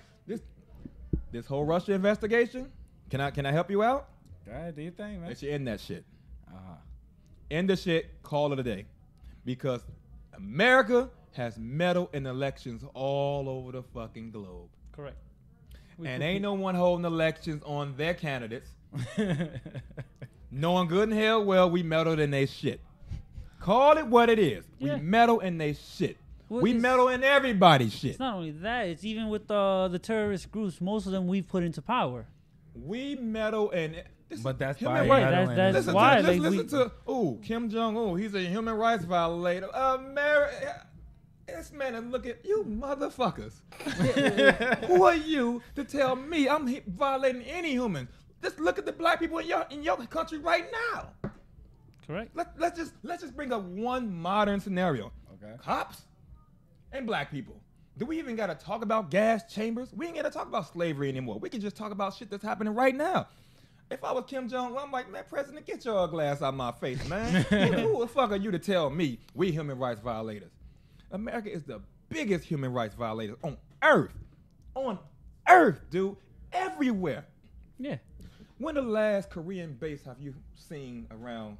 This whole Russia investigation, can I help you out? Go ahead, do your thing, man. Let you end that shit. End the shit, call it a day. Because America has meddled in elections all over the fucking globe. Correct. and ain't no one holding elections on their candidates. Knowing good and hell well we meddled in their shit. Call it what it is. Yeah. We meddle in their shit. Well, we meddle in everybody's shit. It's not only that. It's even with the terrorist groups. Most of them we've put into power. We meddle in... But that's human rights. That's why. Listen to Kim Jong-un. He's a human rights violator. This man is looking... You motherfuckers. Who are you to tell me I'm violating any human? Just look at the black people in your country right now. Correct. Let's just bring up one modern scenario. Okay. Cops and black people. Do we even got to talk about gas chambers? We ain't got to talk about slavery anymore. We can just talk about shit that's happening right now. If I was Kim Jong-un, I'm like, man, President, get your glass out of my face, man. Who the fuck are you to tell me we human rights violators? America is the biggest human rights violators on earth. On earth, dude. Everywhere. Yeah. When the last Korean base have you seen around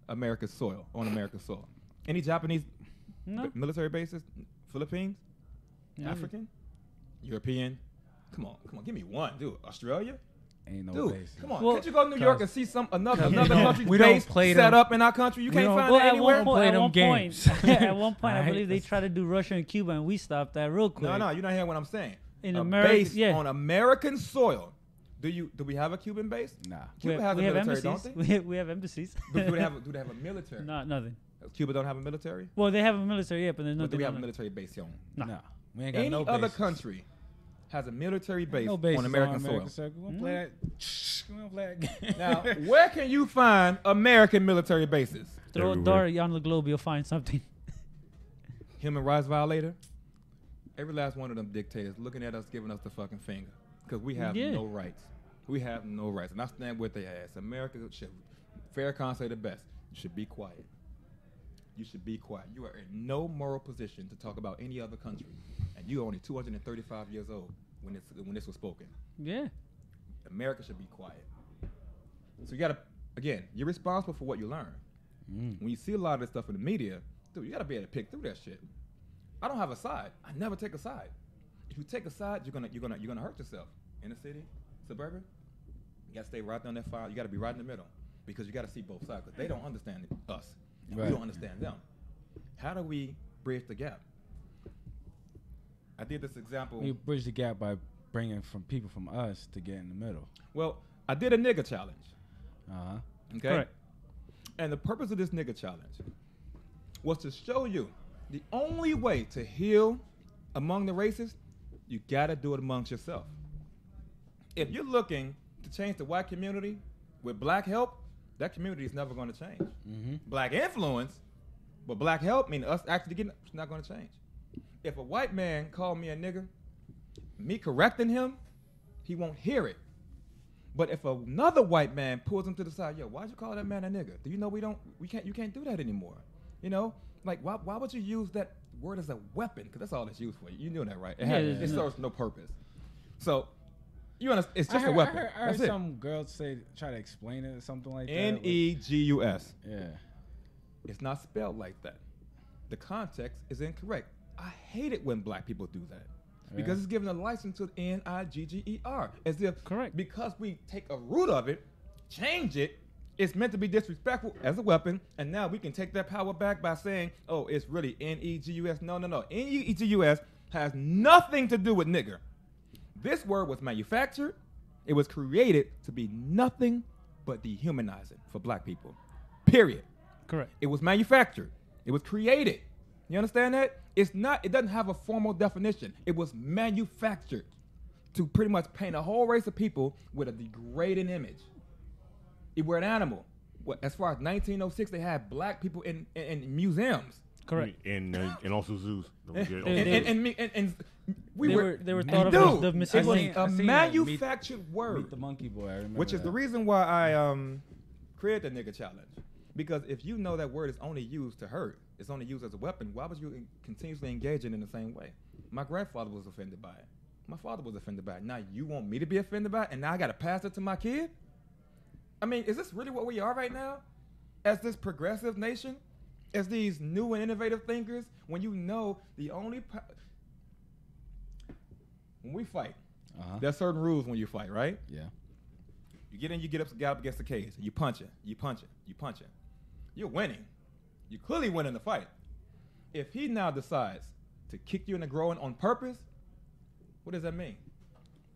America's soil, on America's soil? Any Japanese military bases? Philippines? African? European? Come on, give me one, dude. Australia? Ain't no base. Come on, can't you go to New York and see another country's base set up in our country? You can't find that anywhere. At one point, I believe they tried to do Russia and Cuba, and we stopped that real quick. No, you're not hearing what I'm saying. In America, base on American soil. Do we have a Cuban base? Nah. Cuba has a military, don't they? We have embassies. Do they have a military? Nothing. Cuba don't have a military? Well, they have a military, yeah, but there's nothing. Do we have a military base here? No. We ain't got Any no other bases. country has a military base no on American soil. We don't play that. Now, where can you find American military bases? Throw a dart on the globe, you'll find something. Human rights violator? Every last one of them dictators looking at us, giving us the fucking finger. Because we have no rights. We have no rights. And I stand with their ass. America should, Farrakhan say the best, you should be quiet. You should be quiet. You are in no moral position to talk about any other country. And you're only 235 years old when this was spoken. Yeah. America should be quiet. So you got to, again, you're responsible for what you learn. When you see a lot of this stuff in the media, dude, you got to be able to pick through that shit. I don't have a side. I never take a side. If you take a side, you're gonna hurt yourself. Inner city, suburban, you got to stay right down that file. You got to be right in the middle because you got to see both sides because they don't understand us. And we don't understand them. How do we bridge the gap? I did this example. We bridge the gap by bringing people from us to get in the middle. Well, I did a nigga challenge. Okay? Correct. And the purpose of this nigga challenge was to show you the only way to heal among the races, you got to do it amongst yourself. If you're looking to change the white community with black help, that community is never going to change. Black influence, but black help, meaning us actually getting, it's not going to change. If a white man called me a nigger, me correcting him, he won't hear it. But if another white man pulls him to the side, yo, why'd you call that man a nigger? Do you know you can't do that anymore? You know, like why would you use that word as a weapon? Because that's all it's used for. You know that, right? It serves no purpose. So. It's just a weapon. I heard some girls try to explain it or something like that. Negus. Yeah. It's not spelled like that. The context is incorrect. I hate it when black people do that. Because it's giving a license to Nigger. As if because we take a root of it, change it, it's meant to be disrespectful as a weapon, and now we can take that power back by saying, oh, it's really Negus. No. Negus has nothing to do with nigger. This word was manufactured. It was created to be nothing but dehumanizing for black people. Period. Correct. It was manufactured. It was created. You understand that? It doesn't have a formal definition. It was manufactured to pretty much paint a whole race of people with a degrading image. It were an animal. As far as 1906, they had black people in museums. Correct. And also zoos. They were thought of as the missing it was a manufactured word. Meet the Monkey Boy, I remember which is the reason why I created the nigga challenge. Because if you know that word is only used to hurt, it's only used as a weapon, why would you continuously engage in the same way? My grandfather was offended by it. My father was offended by it. Now you want me to be offended by it, and now I got to pass it to my kid? I mean, is this really what we are right now? As this progressive nation? As these new and innovative thinkers? When you know the only... When we fight, There's certain rules when you fight, right? Yeah. You get in, you get up against the cage, and you punch it, you punch it, you punch it. You're winning. You clearly winning the fight. If he now decides to kick you in the groin on purpose, what does that mean?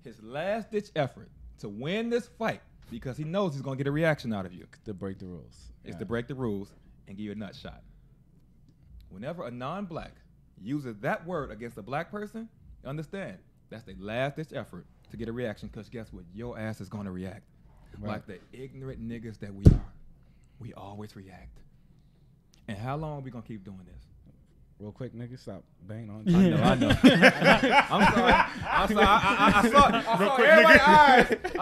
His last-ditch effort to win this fight, because he knows he's going to get a reaction out of you. To break the rules. Is to break the rules and give you a nut shot. Whenever a non-black uses that word against a black person, understand, that's the last-ditch effort to get a reaction, because guess what? Your ass is going to react. Right. Like the ignorant niggas that we are. We always react. And how long are we going to keep doing this? Real quick, nigga, stop banging on. I know. I'm sorry. I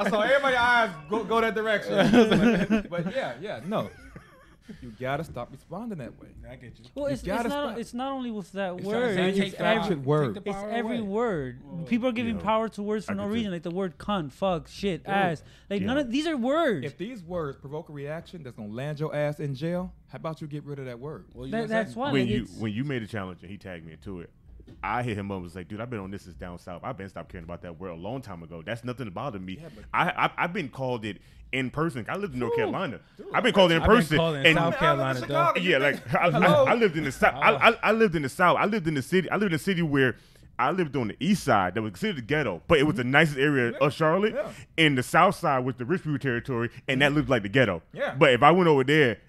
saw everybody's eyes go that direction. but yeah, no. You gotta stop responding that way. I get you. Well, it's not only with that word. It's every word. People are giving power to words for no reason, like the word cunt, fuck, shit, ass. Like none of these are words. If these words provoke a reaction that's gonna land your ass in jail, how about you get rid of that word? Well, that's why. When you made a challenge and he tagged me into it, I hit him up and was like, dude, I've been on this since down south. I've been stopped caring about that word a long time ago. That's nothing to bother me. Yeah, I've been called it in person. I lived in North Carolina. Dude, I've been called it in person. In South Carolina, though. Yeah, like I lived in the south. I lived in the south. I lived in the city. I lived in a city where I lived on the east side that was considered the ghetto, but it was the nicest area of Charlotte. Yeah. And the south side was the rich people territory, and that looked like the ghetto. Yeah. But if I went over there,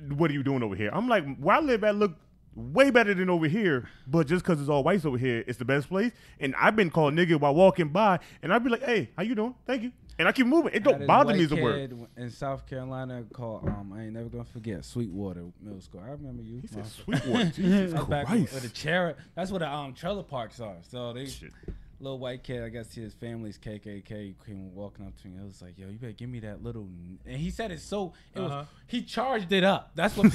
what are you doing over here? I'm like, where I live at look way better than over here, but just because it's all whites over here, it's the best place. And I've been called nigga while walking by, and I'd be like, hey, how you doing? Thank you. And I keep moving. It don't bother me as a word. In South Carolina called, I ain't never going to forget, Sweetwater Middle School. I remember you. He said Sweetwater. Jesus back Christ. with the chair. That's what the trailer parks are. So they... Little white kid, I guess his family's KKK, came walking up to me. I was like, "Yo, you better give me that little." And he said it so. It was. He charged it up. That's what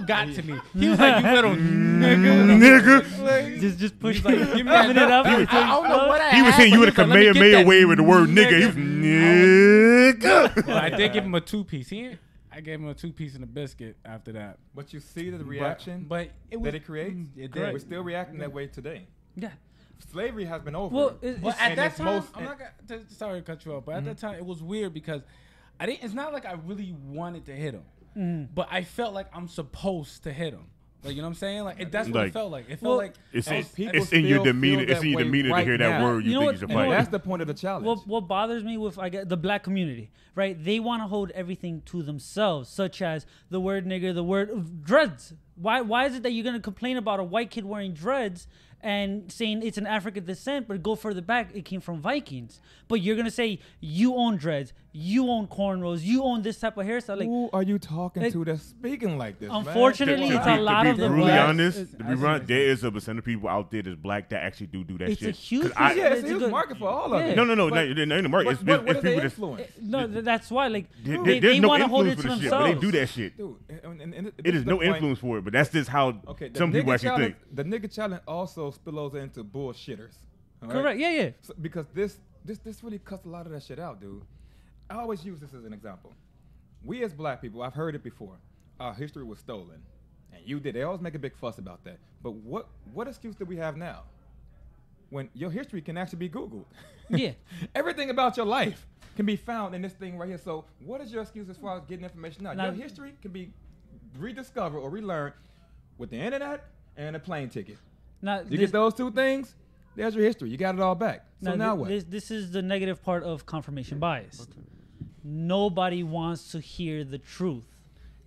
got to me. He was like, "You little nigga." Like, just push like give me that it up. I don't know what I he was saying you would have Kamehameha way with the word nigga. He was nigga. Well, I did give him a 2-piece. I gave him a 2-piece and a biscuit after that. But you see the reaction but it creates? It did. We're still reacting that way today. Yeah. Slavery has been over. Well, at that time, I'm not gonna, sorry to cut you off, but at that time it was weird because I didn't. It's not like I really wanted to hit him, but I felt like I'm supposed to hit him. Like, you know what I'm saying? Like that's what it felt like. It felt like it's in your demeanor. It's in your demeanor to hear that word. You think you should fight. That's the point of the challenge. What bothers me with the black community, right? They want to hold everything to themselves, such as the word nigger, the word dreads. Why is it that you're gonna complain about a white kid wearing dreads and saying it's an African descent, but go further back, it came from Vikings? But you're gonna say you own dreads, you own cornrows, you own this type of hairstyle. Like, who are you talking to that's speaking like this? Unfortunately, it's a lot of the black. To be honest, there is a percent of people out there that's black that actually do that shit. It's a huge, it's a huge market for all of it. No, there ain't no market. What is the influence? No, that's why. Like, they want to hold influence it for to the shit, themselves. but they do that shit. Dude, it is no influence for it, but that's just how some people actually think. The nigga challenge also spill over into bullshitters. Right? Correct. Yeah. So, because this really cuts a lot of that shit out, dude. I always use this as an example. We as black people, I've heard it before. Our history was stolen, and you did. They always make a big fuss about that. But what excuse do we have now? When your history can actually be Googled. Yeah. Everything about your life can be found in this thing right here. So what is your excuse as far as getting information out? Your history can be rediscovered or relearned with the internet and a plane ticket. Now, you get those two things, there's your history. You got it all back. So now what? This is the negative part of confirmation bias. Okay. Nobody wants to hear the truth.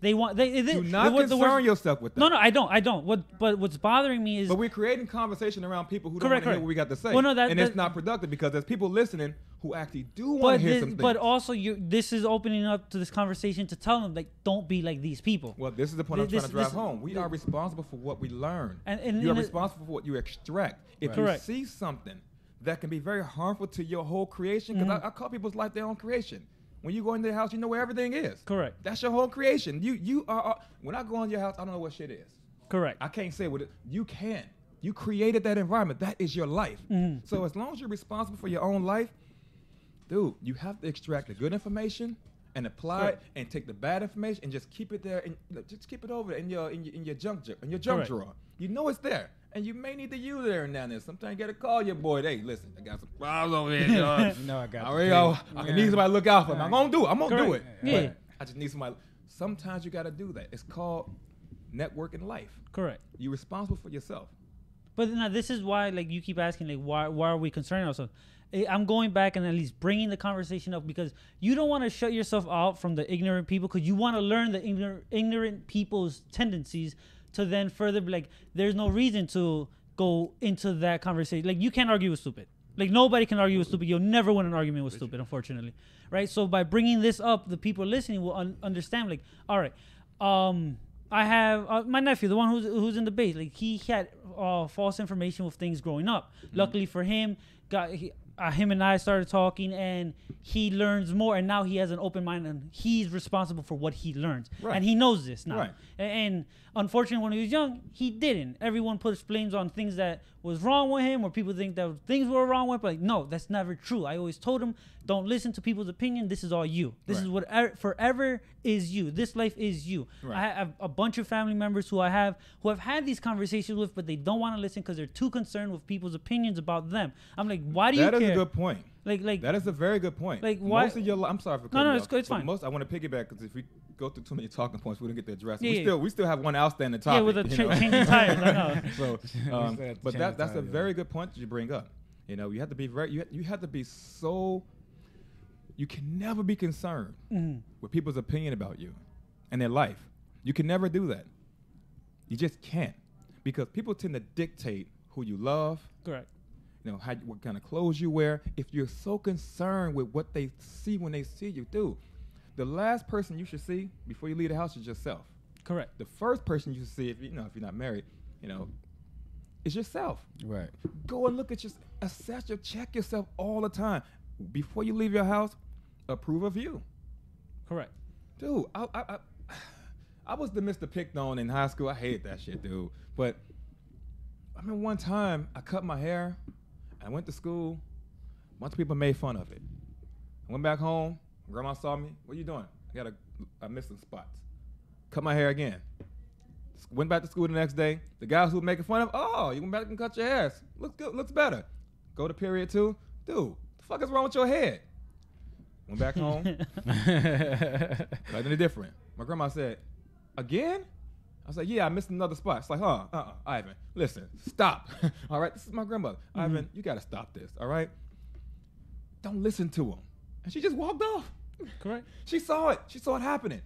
They want. Do not concern yourself with that. No, I don't. But what's bothering me is. But we're creating conversation around people who don't want to hear what we got to say. Well, no, it's not productive because there's people listening who actually do want to hear some things. But also, this is opening up to this conversation to tell them, like, don't be like these people. Well, this is the point I'm trying to drive home. We are responsible for what we learn. And you are responsible for what you extract. If you see something that can be very harmful to your whole creation, because I call people's life their own creation. When you go into their house, you know where everything is. Correct. That's your whole creation. You are. When I go in your house, I don't know what shit is. Correct. I can't say what it. You can. You created that environment. That is your life. So as long as you're responsible for your own life, dude, you have to extract the good information and apply it and take the bad information and just keep it there and just keep it over in your junk drawer. You know it's there. And you may need to use it every now and then. Sometimes you got to call your boy. Hey, listen, I got some problems over here, dog. I got I need somebody to look out for me. I'm going to do it. I'm going to do it. Yeah. I just need somebody. Sometimes you got to do that. It's called networking life. Correct. You're responsible for yourself. But now this is why, like, you keep asking, like, why are we concerning ourselves? I'm going back and at least bringing the conversation up because you don't want to shut yourself out from the ignorant people because you want to learn the ignorant people's tendencies to then further be like, there's no reason to go into that conversation. Like, you can't argue with stupid. Like, nobody can argue with stupid. You'll never win an argument with stupid, unfortunately. Right? So by bringing this up, the people listening will understand, like, all right, I have my nephew, the one who's in the base. Like, he had false information with things growing up. Mm-hmm. Luckily for him, him and I started talking, and he learns more. And now he has an open mind, and he's responsible for what he learns. Right. And he knows this now. Right. And unfortunately, when he was young, he didn't. Everyone puts blames on things that was wrong with him, or people think that things were wrong with him. But like, no, that's never true. I always told him, don't listen to people's opinion. This is all you. This is what forever is you. This life is you. Right. I have a bunch of family members who have had these conversations with, but they don't want to listen because they're too concerned with people's opinions about them. I'm like, why do you care? That is a good point. Like that is a very good point. Like, why? Most of your I'm sorry for cutting you off, it's fine. I want to piggyback because if we go through too many talking points, we don't get to address. We still have one outstanding topic. Yeah, with the changing tires. I know. So, but that's a very good point that you bring up. You know, you have to be you have to be so. You can never be concerned with people's opinion about you and their life. You can never do that. You just can't, because people tend to dictate who you love. Correct. You know, what kind of clothes you wear. If you're so concerned with what they see when they see you, dude, the last person you should see before you leave the house is yourself. Correct. The first person you should see, if you're not married, is yourself. Right. Go and look at check yourself all the time. Before you leave your house, approve of you. Correct. Dude, I was the Mr. Picked On in high school. I hated that shit, dude. But I remember one time I cut my hair. I went to school. A bunch of people made fun of it. I went back home. Grandma saw me. What are you doing? I missed some spots. Cut my hair again. Went back to school the next day. The guys who were making fun of, you went back and cut your hair. Looks good. Looks better. Go to period 2. Dude, the fuck is wrong with your head? Went back home. Nothing different. My grandma said, again? I was like, yeah, I missed another spot. It's like, Ivan, listen, stop. All right, this is my grandmother. Ivan, you got to stop this, all right? Don't listen to him. And she just walked off. Correct. She saw it. She saw it happening.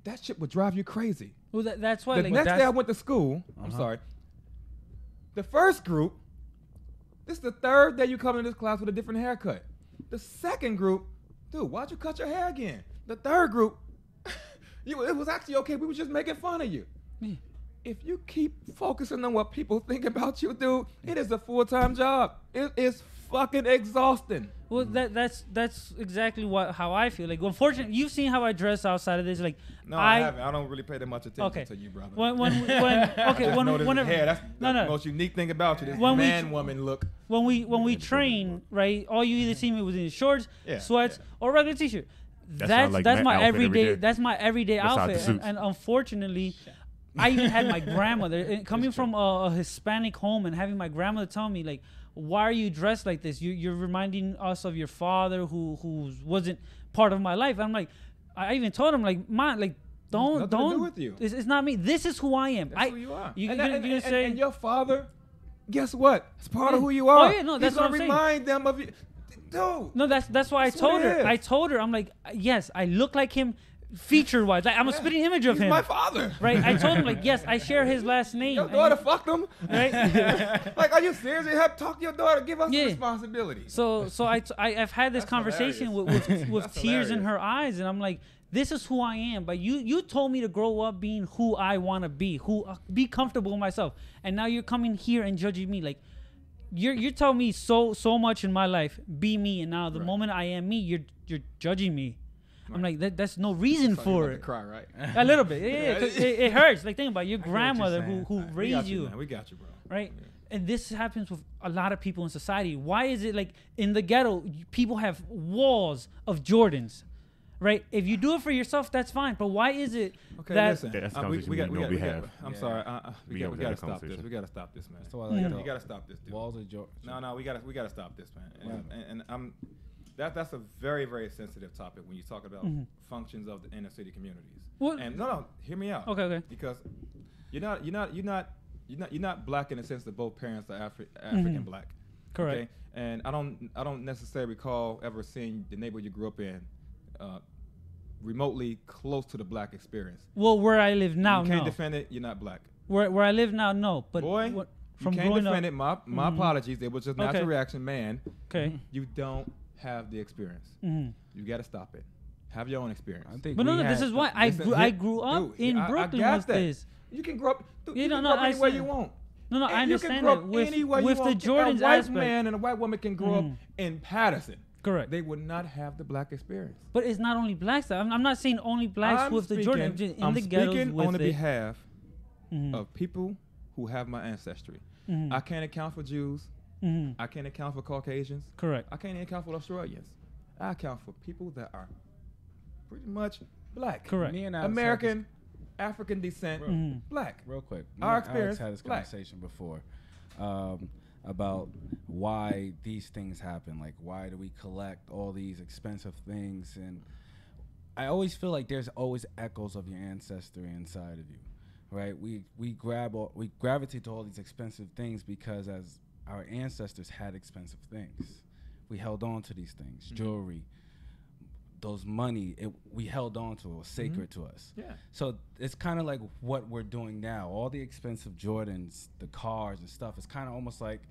That shit would drive you crazy. Well, that's why. The next day I went to school, I'm sorry, the first group, this is the third day you come into this class with a different haircut. The second group, dude, why'd you cut your hair again? The third group, it was actually okay. We were just making fun of you. If you keep focusing on what people think about you, dude, it is a full-time job. It is fucking exhausting. Well, that's exactly how I feel. Like, unfortunately, you've seen how I dress outside of this. Like, no, I haven't. I don't really pay that much attention to you, brother. That's the most unique thing about you. This woman look. When we train, right? All you either see me was in shorts, sweats, or regular t-shirt. That's my everyday. That's my everyday outfit. And unfortunately, I even had my grandmother coming from a Hispanic home and having my grandmother tell me, like, why are you dressed like this? You're reminding us of your father who wasn't part of my life. I'm like, I even told him, like, Mom, like, don't to do with you. It's not me. This is who I am. That's who you are. And your father, guess what? It's part of who you are. Oh yeah, no, that's what I'm saying. He's gonna remind them of you. Dude. No, that's why I told her. I told her, I'm like, yes, I look like him. Feature-wise, like, I'm a spitting image of him. He's my father. Right? I told him, like, yes, I share his last name. Your daughter fucked him? Right? Like, are you serious? You have to talk to your daughter. Give us some responsibility. So I've had this conversation with tears in her eyes, and I'm like, this is who I am. But you told me to grow up being who I want to be, be comfortable with myself. And now you're coming here and judging me. Like, you're telling me so much in my life, be me. And now the moment I am me, you're judging me. I'm like, that's no reason for it. Cry, right? A little bit. Yeah, it hurts. Like, think about it. Your grandmother who raised you. We got you, bro. Right? Yeah. And this happens with a lot of people in society. Why is it like in the ghetto, people have walls of Jordans, right? If you do it for yourself, that's fine. But why is it that? Listen, that's we got. I'm sorry. We have got to that stop this. conversation. We got to stop this, man. So You got to stop this, dude. Walls of Georgia. No, we got to stop this, man. And that's a very, very sensitive topic when you talk about functions of the inner city communities. What? And no, hear me out. Okay. Because you're not black in the sense that both parents are African black. Correct. Okay? And I don't necessarily recall ever seeing the neighborhood you grew up in remotely close to the black experience. Well, where I live now, you can't no. defend it. You're not black. Where I live now, no. But boy, you can't defend it. My apologies. It was just natural reaction, man. Okay. You don't have the experience. You got to stop it. Have your own experience. But no, this is why I grew up in Brooklyn. I with got that. this. You can grow up. You know, can grow up anywhere you want. No, I understand you can grow that. up anywhere With you the want. Jordans a white aspect. man and a white woman can grow up in Patterson. Correct. They would not have the black experience. But it's not only blacks. I'm not saying only blacks with the Jordans. I'm the ghettos speaking with on the it. behalf of people who have my ancestry. I can't account for Jews. I can't account for Caucasians. Correct. I can't account for Australians. I account for people that are pretty much black. Correct. Me and Alex American, African descent, black. Real quick. Our Alex experience, had this black. conversation before about why these things happen. Like, why do we collect all these expensive things? And I always feel like there's always echoes of your ancestry inside of you, right? We gravitate to all these expensive things because as our ancestors had expensive things, we held on to these things, jewelry, those money, we held on to. It was sacred to us. Yeah. So it's kind of like what we're doing now. All the expensive Jordans, the cars and stuff, it's kind of almost like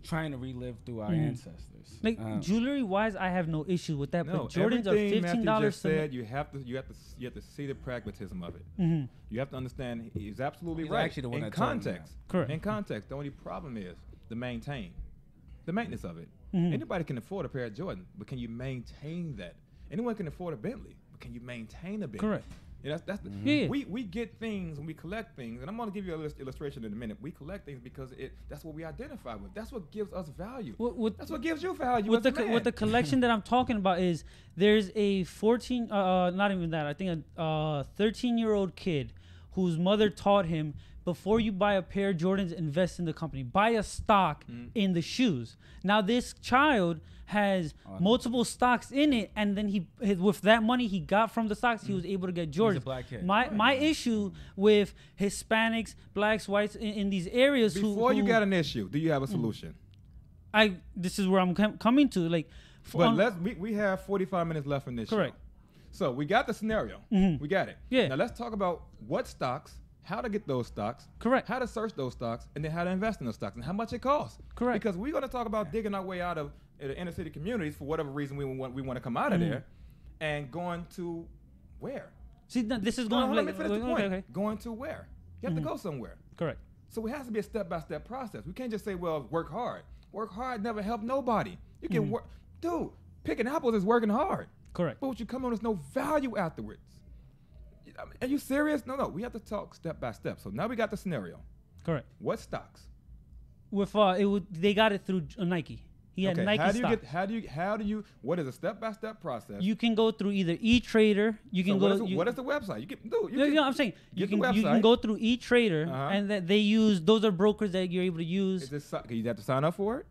trying to relive through our ancestors. Like jewelry wise, I have no issue with that. No, but Jordans are $15. Matthew just said you have to see the pragmatism of it. You have to understand he's absolutely right. Actually the one in that told me context. that. Correct. In context, the only problem is the maintenance of it. Anybody can afford a pair of Jordan, but can you maintain that? Anyone can afford a Bentley, but can you maintain a Bentley? Correct. Yeah, that's the we get things and we collect things, and I'm going to give you an illustration in a minute. We collect things because that's what we identify with. That's what gives us value. That's what gives you value. With the collection that I'm talking about is there's a 13-year-old kid whose mother taught him, before you buy a pair of Jordans, invest in the company. Buy a stock in the shoes. Now this child has multiple stocks in it, and then with that money he got from the stocks, he was able to get Jordans. He's a black kid. My issue with Hispanics, blacks, whites in these areas Before you got an issue, do you have a solution? This is where I'm coming to. Like, but we have 45 minutes left in this correct. show. So we got the scenario. We got it. Yeah. Now let's talk about what stocks, how to get those stocks, correct, how to search those stocks, and then how to invest in those stocks and how much it costs. Correct. Because we're going to talk about digging our way out of the inner city communities for whatever reason we want to come out of there, and going to where? See, this is going. Let me finish the point. Okay. Going to where? You have to go somewhere. Correct. So it has to be a step-by-step process. We can't just say, well, work hard. Work hard never helped nobody. You can work. Dude, picking apples is working hard. Correct. But what you come on is no value afterwards. Are you serious? No. We have to talk step by step. So now we got the scenario. Correct. What stocks? With they got it through Nike. He had Nike stock. How do you? What is a step-by-step process? You can go through either eTrader. You can go. What is the website? I'm saying you can go through eTrader, and that they use. Those are brokers that you're able to use. You have to sign up for it.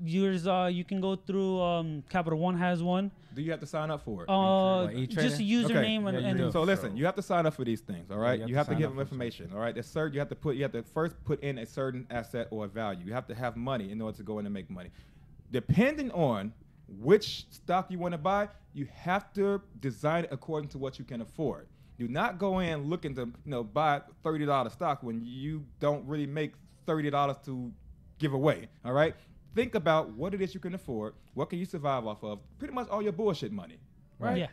You can go through. Capital One has one. Do you have to sign up for it? Just username and. So listen, you have to sign up for these things. All right, you have to give them information. All right, you have to first put in a certain asset or a value. You have to have money in order to go in and make money. Depending on which stock you want to buy, you have to design it according to what you can afford. Do not go in looking to buy $30 stock when you don't really make $30 to give away. All right, think about what it is you can afford. What can you survive off of? Pretty much all your bullshit money, right? Yeah.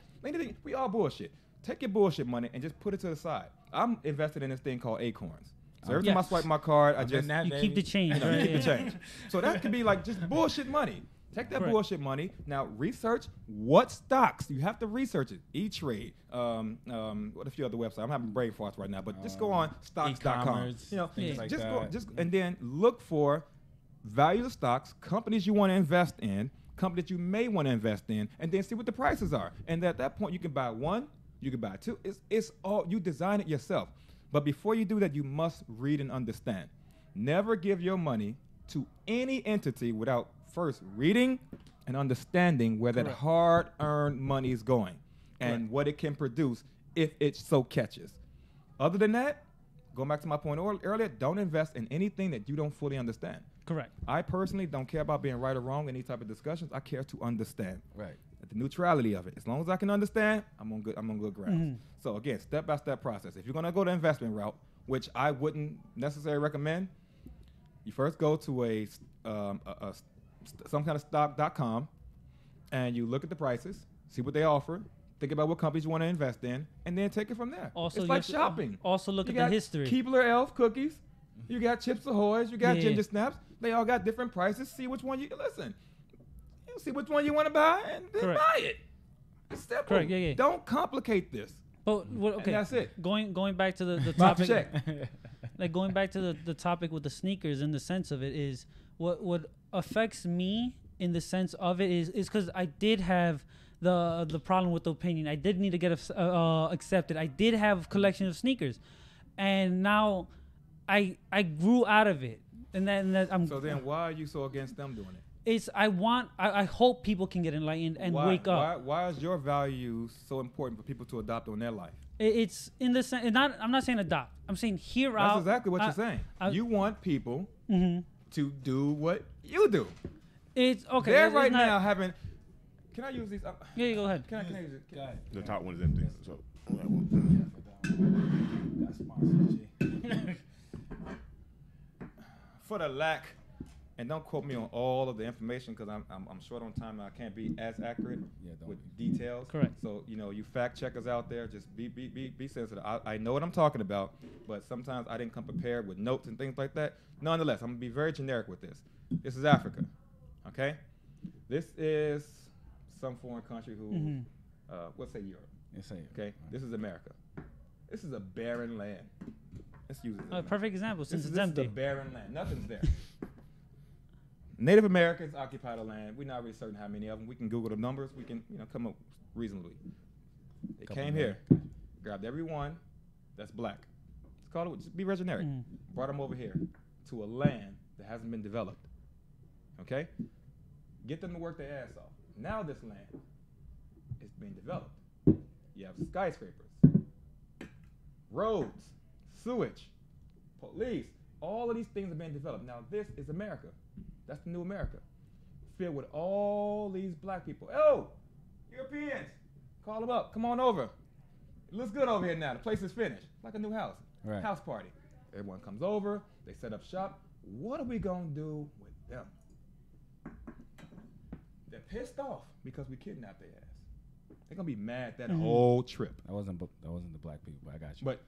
We all bullshit. Take your bullshit money and just put it to the side. I'm invested in this thing called Acorns. So every time I swipe my card, I just keep the change. You keep the change. So that could be like just bullshit money. Take that bullshit money. Now research what stocks. You have to research it. E-Trade. What a few other websites. I'm having brain farts right now, but just go on stocks.com. Things like just that. and then look for value of stocks, companies you want to invest in, company that you may want to invest in, and then see what the prices are. And at that point, you can buy one, you can buy two. It's all, you design it yourself. But before you do that, you must read and understand. Never give your money to any entity without first reading and understanding where that hard-earned money is going and what it can produce if it so catches. Other than that, going back to my point earlier, don't invest in anything that you don't fully understand. Correct. I personally don't care about being right or wrong in any type of discussions. I care to understand. Right. The neutrality of it. As long as I can understand, I'm on good grounds. So again, step-by-step process. If you're going to go the investment route, which I wouldn't necessarily recommend, you first go to some kind of stock.com and you look at the prices, see what they offer, think about what companies you want to invest in, and then take it from there. Also, it's like shopping. Also look at the history. Keebler Elf cookies. You got Chips Ahoy's. You got Ginger Snaps. They all got different prices. See which one you listen. You see which one you want to buy and then buy it. It's simple. Correct. Yeah. Don't complicate this. But okay, and that's it. Going back to the topic, like going back to the topic with the sneakers, in the sense of it is what affects me in the sense of it is because I did have the problem with the opinion. I did need to get accepted. I did have a collection of sneakers, and now I grew out of it. And then I'm. So then, why are you so against them doing it? I hope people can get enlightened and wake up. Why is your value so important for people to adopt on their life? It's in the sense. I'm not saying adopt. I'm saying hear out. That's exactly what you're saying. You want people to do what you do. It's okay. They're right now having. Can I use these? Yeah, you go ahead. Can I use it? Go ahead. The top one is empty. So That's sponsored. For the lack, and don't quote me on all of the information because I'm short on time and I can't be as accurate with details. Correct. So you fact checkers out there, just be sensitive. I know what I'm talking about, but sometimes I didn't come prepared with notes and things like that. Nonetheless, I'm gonna be very generic with this. This is Africa, okay? This is some foreign country who, let's say Europe. Yes, say okay? Right. This is America. This is a barren land. Let's use it. A perfect example, since it's empty. This is a barren land. Nothing's there. Native Americans occupy the land. We're not really certain how many of them. We can Google the numbers. We can come up reasonably. They came here, grabbed everyone that's black. Let's call it, just be very generic. Brought them over here to a land that hasn't been developed. Okay? Get them to work their ass off. Now this land is being developed. You have skyscrapers, roads, sewage, police. All of these things are being developed. Now this is America. That's the new America. Filled with all these black people. Oh, Europeans, call them up. Come on over. It looks good over here now. The place is finished. Like a new house. Right. House party. Everyone comes over. They set up shop. What are we going to do with them? They're pissed off because we kidnapped their ass. They're going to be mad that whole trip. That wasn't the black people, but I got you. But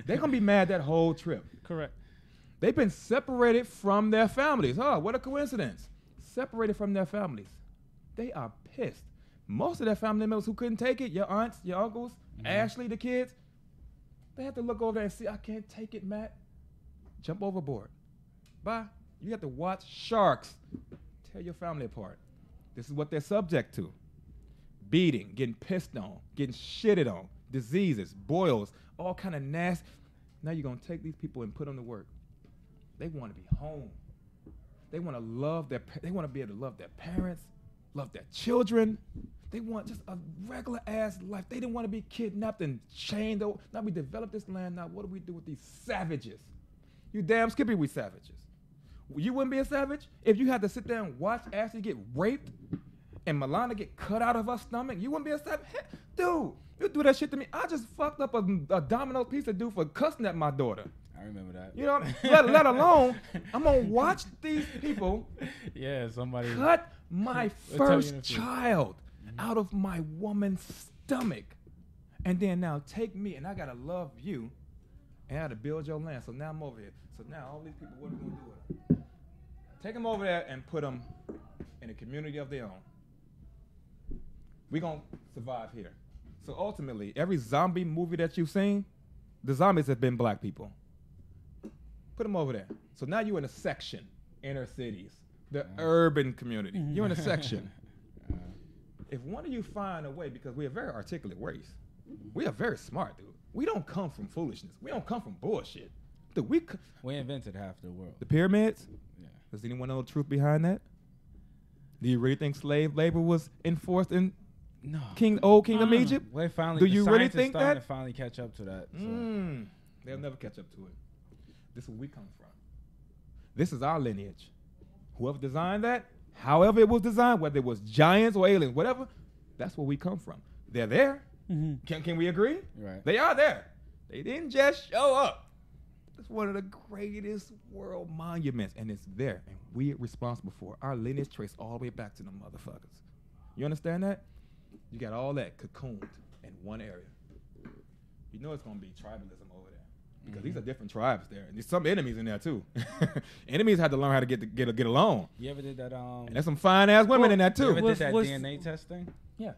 they're going to be mad that whole trip. Correct. They've been separated from their families. Oh, what a coincidence. Separated from their families. They are pissed. Most of their family members who couldn't take it, your aunts, your uncles, Ashley, the kids, they have to look over there and see, I can't take it, Matt. Jump overboard. Bye. You have to watch sharks tear your family apart. This is what they're subject to. Beating, getting pissed on, getting shitted on, diseases, boils, all kind of nasty. Now you're going to take these people and put them to work. They want to be home. They want to they want to be able to love their parents, love their children. They want just a regular ass life. They didn't want to be kidnapped and chained. Now we developed this land. Now what do we do with these savages? You damn skippy, we savages. You wouldn't be a savage if you had to sit there and watch Ashley get raped and Milana get cut out of her stomach. You wouldn't be a savage. Dude, you do that shit to me. I just fucked up a Domino's pizza dude for cussing at my daughter. I remember that. You know, let alone, I'm going to watch these people somebody cut my first child out of my woman's stomach. And then now take me, and I got to love you, and I got to build your land. So now I'm over here. So now all these people, what are we going to do with them? Take them over there and put them in a community of their own. We're going to survive here. So ultimately, every zombie movie that you've seen, the zombies have been black people. Put them over there. So now you're in a section, inner cities, The urban community. You're in a section. If one of you find a way, because we're a very articulate race, we are very smart, dude. We don't come from foolishness. We don't come from bullshit. Dude, we invented half the world. The pyramids? Yeah. Does anyone know the truth behind that? Do you really think slave labor was enforced in old Kingdom Egypt? Well, finally, do you really think that? To finally catch up to that. So. They'll never catch up to it. This is where we come from. This is our lineage. Whoever designed that, however it was designed, whether it was giants or aliens, whatever, that's where we come from. They're there. Can we agree? Right. They are there. They didn't just show up. It's one of the greatest world monuments, and it's there, and we're responsible for it. Our lineage traces all the way back to the motherfuckers. You understand that? You got all that cocooned in one area. You know it's going to be tribalism over there, because these are different tribes there, and there's some enemies in there too. Enemies had to learn how to get along. You ever did that? And there's some fine ass women in that too. You ever did that DNA testing? Yeah.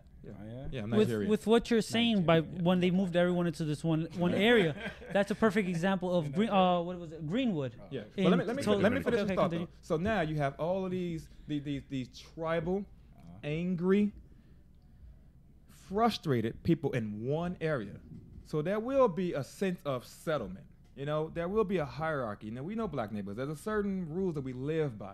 Yeah, I'm with what you're saying, by when they moved everyone into this one area, that's a perfect example of Greenwood. Yeah, but let me finish this thought though. So now you have all of these tribal, angry, frustrated people in one area. So there will be a sense of settlement. You know, there will be a hierarchy. Now we know black neighborhoods. There's a certain rules that we live by.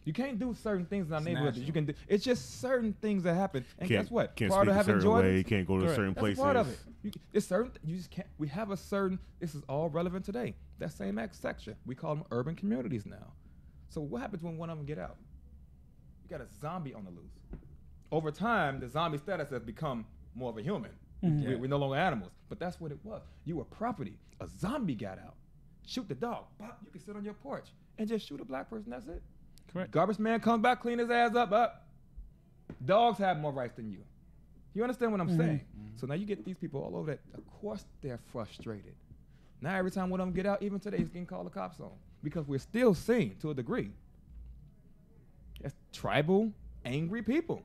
You can't do certain things in our neighborhood that you can do. It's just certain things that happen. And guess what? Can't speak a certain way. Can't go to certain places. That's part of it. It's certain. You just can't. We have a certain. This is all relevant today. That same section. We call them urban communities now. So what happens when one of them get out? You got a zombie on the loose. Over time, the zombie status has become more of a human. We're no longer animals. But that's what it was. You were property. A zombie got out. Shoot the dog. You can sit on your porch and just shoot a black person. That's it. Correct. Garbage man comes back, clean his ass up. Dogs have more rights than you. You understand what I'm saying? So now you get these people all over that. Of course they're frustrated. Now every time one of them get out, even today, he's getting called the cops on. Because we're still seen, to a degree, as tribal, angry people.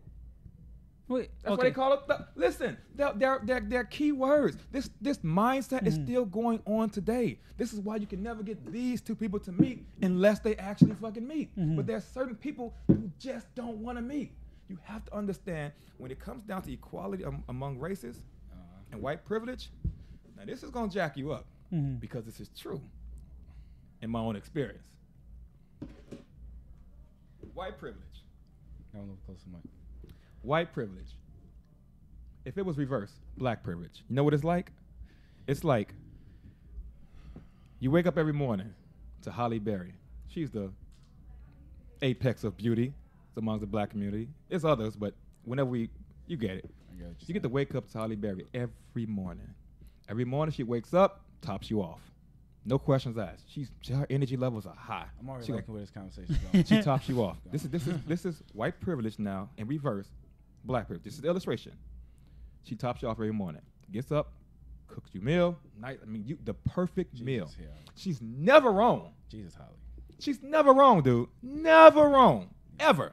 Wait, That's what they call it. Listen, they're key words. This mindset is still going on today. This is why you can never get these two people to meet unless they actually fucking meet. But there's certain people who just don't want to meet. You have to understand, when it comes down to equality among races and white privilege, now this is going to jack you up because this is true in my own experience. White privilege. I don't know close to mic. White privilege. If it was reversed, black privilege. You know what it's like? It's like you wake up every morning to Holly Berry. She's the apex of beauty among the black community. There's others, but whenever you get it. You get to wake up to Holly Berry every morning. Every morning she wakes up, tops you off. No questions asked. Her energy levels are high. I'm already liking where this conversation is going. She tops you off. This is white privilege now in reverse. Black privilege. This is the illustration. She tops you off every morning. Gets up, cooks you meal. The perfect meal. Yeah. She's never wrong. Jesus, Holly. She's never wrong, dude. Never wrong. Ever.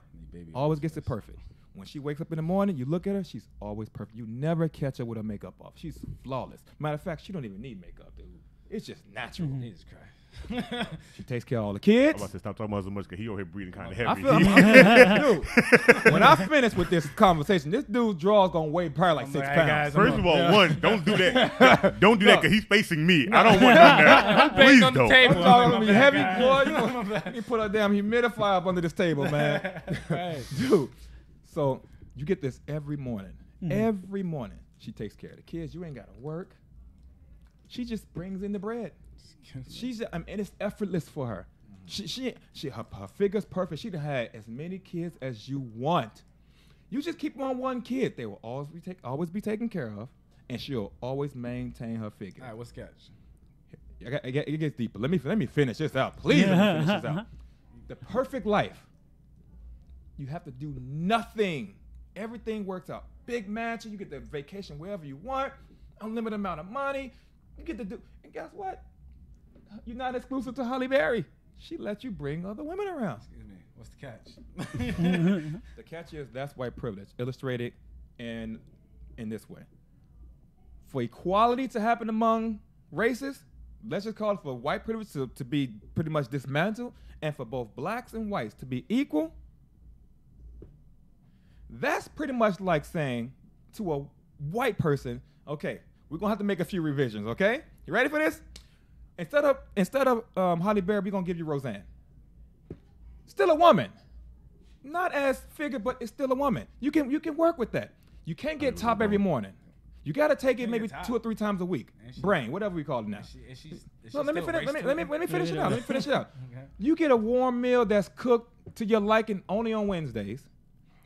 Always gets it perfect. When she wakes up in the morning, you look at her, she's always perfect. You never catch her with her makeup off. She's flawless. Matter of fact, she don't even need makeup, dude. It's just natural. Jesus Christ. She takes care of all the kids. I'm about to stop talking about so much because he over here breathing kind of heavy. Dude, when I finish with this conversation, this dude's draw's gonna weigh probably like 6 pounds. First of all, don't do that. Don't do that because he's facing me. I don't want none of that. Please on the don't. table. I'm talking gonna be heavy, boy. You put a damn humidifier up under this table, man. Dude, so you get this every morning. Every morning, she takes care of the kids. You ain't gotta work. She just brings in the bread. And it's effortless for her. Her figure's perfect. She done had as many kids as you want. You just keep on one kid. They will always be taken care of, and she'll always maintain her figure. All right, what's catch? It gets deeper. Let me finish this out. Please let me finish this out. The perfect life. You have to do nothing. Everything works out. Big mansion. You get the vacation wherever you want. Unlimited amount of money. You get to do. And guess what? You're not exclusive to Holly Berry. She lets you bring other women around. Excuse me. What's the catch? The catch is that's white privilege, illustrated in this way. For equality to happen among races, let's just call it for white privilege to be pretty much dismantled, and for both blacks and whites to be equal. That's pretty much like saying to a white person, okay, we're gonna have to make a few revisions, okay? You ready for this? Instead of Halle Berry, we're gonna give you Roseanne. Still a woman. Not as figured, but it's still a woman. You can work with that. You can't get top every morning. You got to take it maybe 2 or 3 times a week. Brain, whatever we call it now. Let me finish it out. Okay. You get a warm meal that's cooked to your liking only on Wednesdays,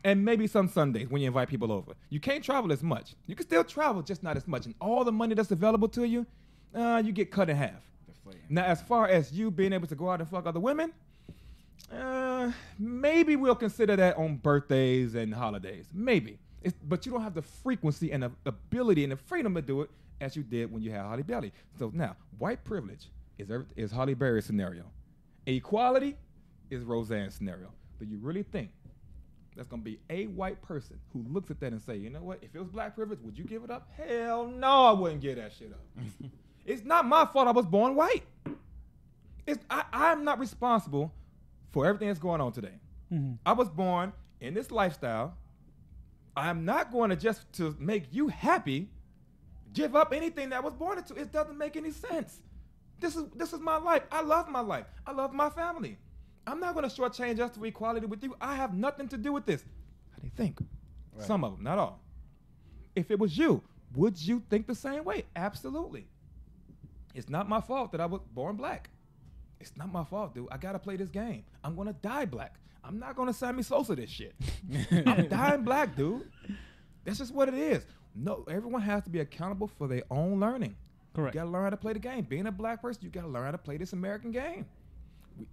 and maybe some Sundays when you invite people over. You can't travel as much. You can still travel, just not as much. And all the money that's available to you, you get cut in half. Now, as far as you being able to go out and fuck other women, maybe we'll consider that on birthdays and holidays. Maybe. But you don't have the frequency and the ability and the freedom to do it as you did when you had Halle Berry. So now, white privilege is Halle Berry's scenario. Equality is Roseanne's scenario. Do you really think that's going to be a white person who looks at that and say, you know what, if it was black privilege, would you give it up? Hell no, I wouldn't give that shit up. It's not my fault I was born white. I'm not responsible for everything that's going on today. Mm-hmm. I was born in this lifestyle. I'm not going to just to make you happy, give up anything that I was born into. It doesn't make any sense. This is my life. I love my life. I love my family. I'm not going to shortchange us to equality with you. I have nothing to do with this. How do you think? Right. Some of them, not all. If it was you, would you think the same way? Absolutely. It's not my fault that I was born black. It's not my fault, dude. I got to play this game. I'm going to die black. I'm not going to Sammy Sosa this shit. I'm dying black, dude. That's just what it is. No, everyone has to be accountable for their own learning. Correct. You got to learn how to play the game. Being a black person, you got to learn how to play this American game.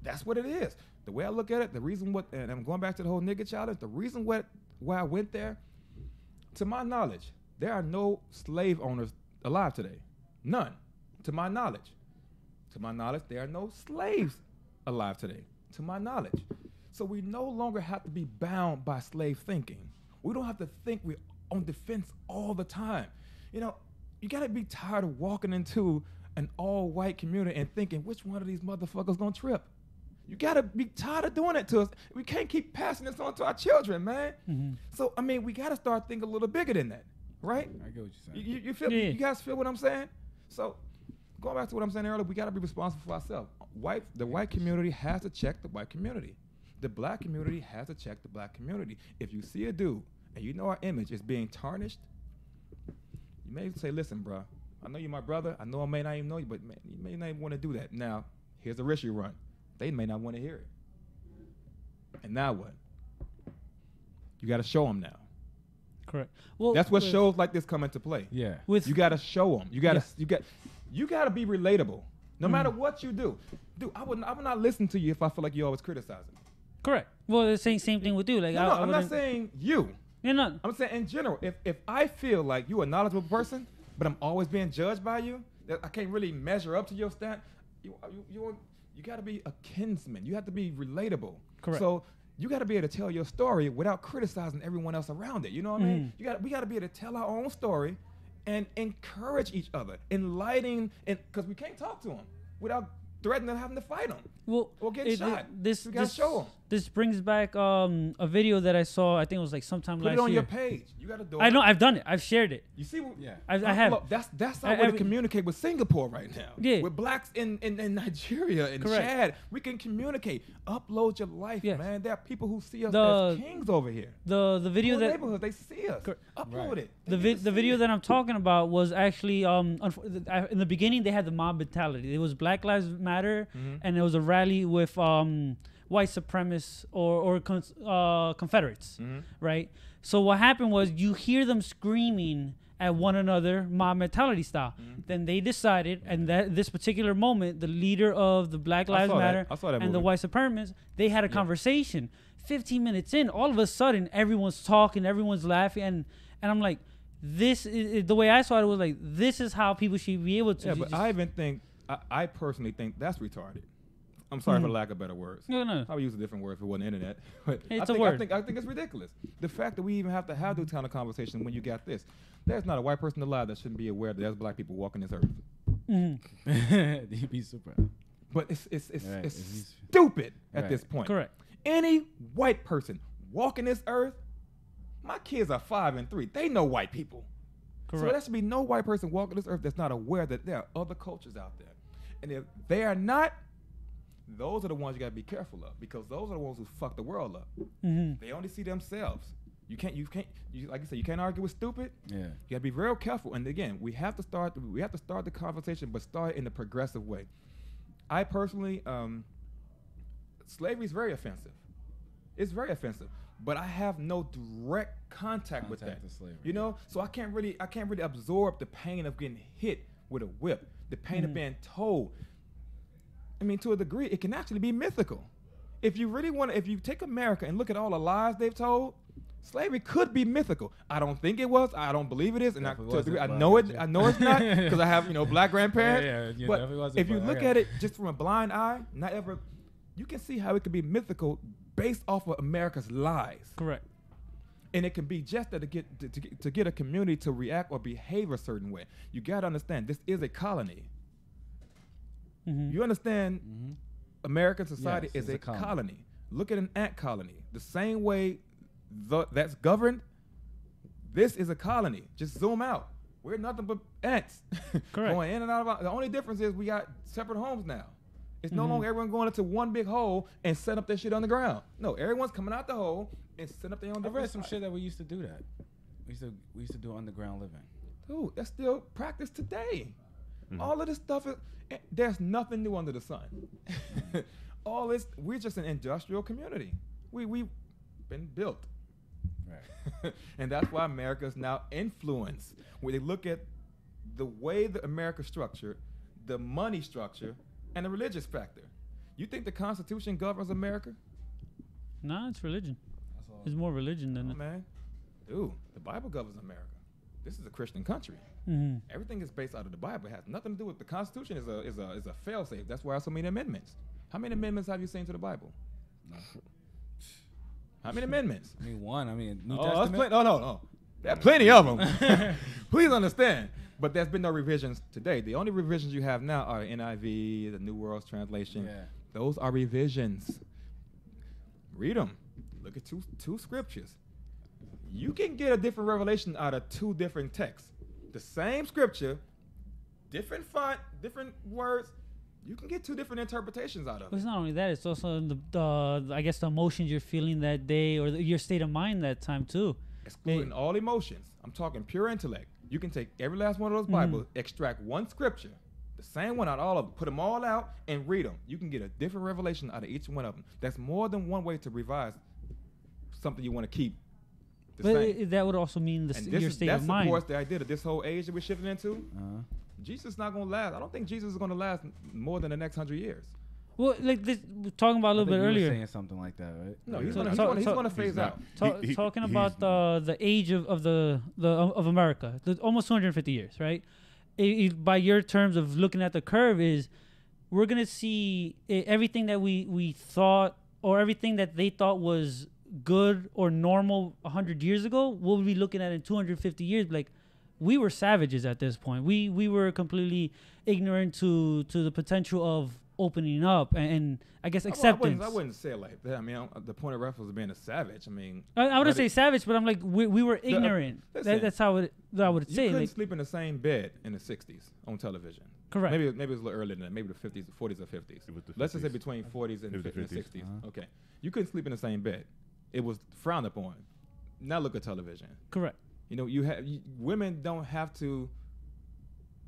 That's what it is. The way I look at it, the reason and I'm going back to the whole nigga challenge, the reason why I went there, to my knowledge, there are no slave owners alive today. None. To my knowledge. To my knowledge, there are no slaves alive today. To my knowledge. So we no longer have to be bound by slave thinking. We don't have to think we're on defense all the time. You know, you gotta be tired of walking into an all-white community and thinking, which one of these motherfuckers gonna trip? You gotta be tired of doing it to us. We can't keep passing this on to our children, man. Mm-hmm. So, I mean, we gotta start thinking a little bigger than that, right? I get what you're saying. You feel? Yeah. You guys feel what I'm saying? So, going back to what I'm saying earlier, we gotta be responsible for ourselves. The white community has to check the white community. The black community has to check the black community. If you see a dude and you know our image is being tarnished, you may say, listen, bro, I know you're my brother. I know I may not even know you, but man, you may not even want to do that. Now, here's the risk you run. They may not want to hear it. And now what? You got to show them now. Correct. Well, that's what shows like this come into play. Yeah. You got to show them. You got to be relatable. No matter what you do. Dude, I would not listen to you if I feel like you're always criticizing. Correct. Well, the same thing with you. Like, I'm not saying you. You're not. I'm saying in general. If I feel like you're a knowledgeable person, but I'm always being judged by you, that I can't really measure up to your stat, you got to be a kinsman. You have to be relatable. Correct. So you got to be able to tell your story without criticizing everyone else around it. You know what I mean? We got to be able to tell our own story and encourage each other, enlightening, because we can't talk to them without threatening having to fight them. Well, or get shot. This show them. This brings back a video that I saw. I think it was like sometime last year. Put it on your page. You got to do it. I know. I've done it. I've shared it. You see? I have. Look, that's how we communicate with Singapore right now. Yeah. With blacks in Nigeria and Chad, we can communicate. Upload your life, man. There are people who see us as kings over here. The video that neighborhood, they see us. Upload it. The video that I'm talking about was actually in the beginning they had the mob mentality. It was Black Lives Matter, and it was a rally with white supremacists or Confederates, right? So what happened was you hear them screaming at one another, mob mentality style. Then they decided, and that this particular moment, the leader of the Black Lives Matter and the white supremacists, they had a conversation. 15 minutes in, all of a sudden, everyone's talking, everyone's laughing, and I'm like, this is the way I saw it was like, this is how people should be able to. Yeah, but I personally think that's retarded. I'm sorry for lack of better words. No. I would use a different word if it wasn't internet. But it's a word. I think it's ridiculous. The fact that we even have to have this kind of conversation when you got this. There's not a white person alive that shouldn't be aware that there's black people walking this earth. Mm-hmm. You'd be super. But it's stupid at this point. Correct. Any white person walking this earth, my kids are 5 and 3. They know white people. Correct. So there should be no white person walking this earth that's not aware that there are other cultures out there. And if they are not, those are the ones you gotta be careful of, because those are the ones who fuck the world up. Mm-hmm. They only see themselves. You can't, like you said, you can't argue with stupid. Yeah. You gotta be real careful. And again, we have to start the conversation, but start in a progressive way. I personally, slavery is very offensive. It's very offensive, but I have no direct contact with that. Slavery, you know, so I can't really absorb the pain of getting hit with a whip, the pain of being told. I mean, to a degree, it can actually be mythical. If you really want to, if you take America and look at all the lies they've told, slavery could be mythical. I don't think it was. I don't believe it is, and I know it. I know it's not because I have black grandparents. Yeah, but if you look at it just from a blind eye, not ever, you can see how it could be mythical based off of America's lies. Correct. And it can be just that to get a community to react or behave a certain way. You got to understand, this is a colony. Mm-hmm. You understand, American society is a colony. Look at an ant colony. The same way that's governed, this is a colony. Just zoom out. We're nothing but ants. Correct. Going in and out of our, the only difference is we got separate homes now. It's no longer everyone going into one big hole and set up their shit on the ground. No, everyone's coming out the hole and set up their own. I read some shit that we used to do that. We used to do underground living. Dude, that's still practice today. All of this stuff is, there's nothing new under the sun. All this, we're just an industrial community. We've been built. Right. And that's why America is now influenced. When they look at the way that America's structured, the money structure, and the religious factor. You think the Constitution governs America? No, it's religion. It's more religion than man. Dude, the Bible governs America. This is a Christian country. Everything is based out of the Bible. It has nothing to do with the Constitution. Is a fail-safe. That's why so many amendments. How many amendments have you seen to the Bible? No. How many amendments? I mean, one. I mean, New Testament. No. There are plenty of them. Please understand. But there's been no revisions today. The only revisions you have now are NIV, the New World Translation. Yeah. Those are revisions. Read them. Look at two scriptures. You can get a different revelation out of two different texts. The same scripture, different font, different words. You can get two different interpretations out of it. It's not only that; it's also the I guess the emotions you're feeling that day, or your state of mind that time too. Excluding all emotions. I'm talking pure intellect. You can take every last one of those Bibles, extract one scripture, the same one out of all of them, put them all out, and read them. You can get a different revelation out of each one of them. That's more than one way to revise something you want to keep the same. That would also mean your state of mind. That supports the idea that this whole age that we're shifting into, Jesus is not going to last. I don't think Jesus is going to last more than the next 100 years. Well, like this, talking about a little bit earlier. Saying something like that, right? No, he's going to phase out. Talking about the age of America, almost 250 years, right? By your terms of looking at the curve, is we're gonna see everything that we thought, or everything that they thought was good or normal 100 years ago. We'll be looking at in 250 years, like we were savages at this point. We were completely ignorant to the potential of opening up and I guess acceptance. I wouldn't say it like that. I mean, the point of reference of being a savage. I mean, I wouldn't say savage, but I'm like we were ignorant. That's how I would say. You couldn't sleep in the same bed in the 60s on television. Correct. Maybe it was a little earlier than that. Maybe the 50s, 40s or 50s. Let's just say between 40s and 60s. Okay. You couldn't sleep in the same bed. It was frowned upon. Now look at television. Correct. You know, women don't have to.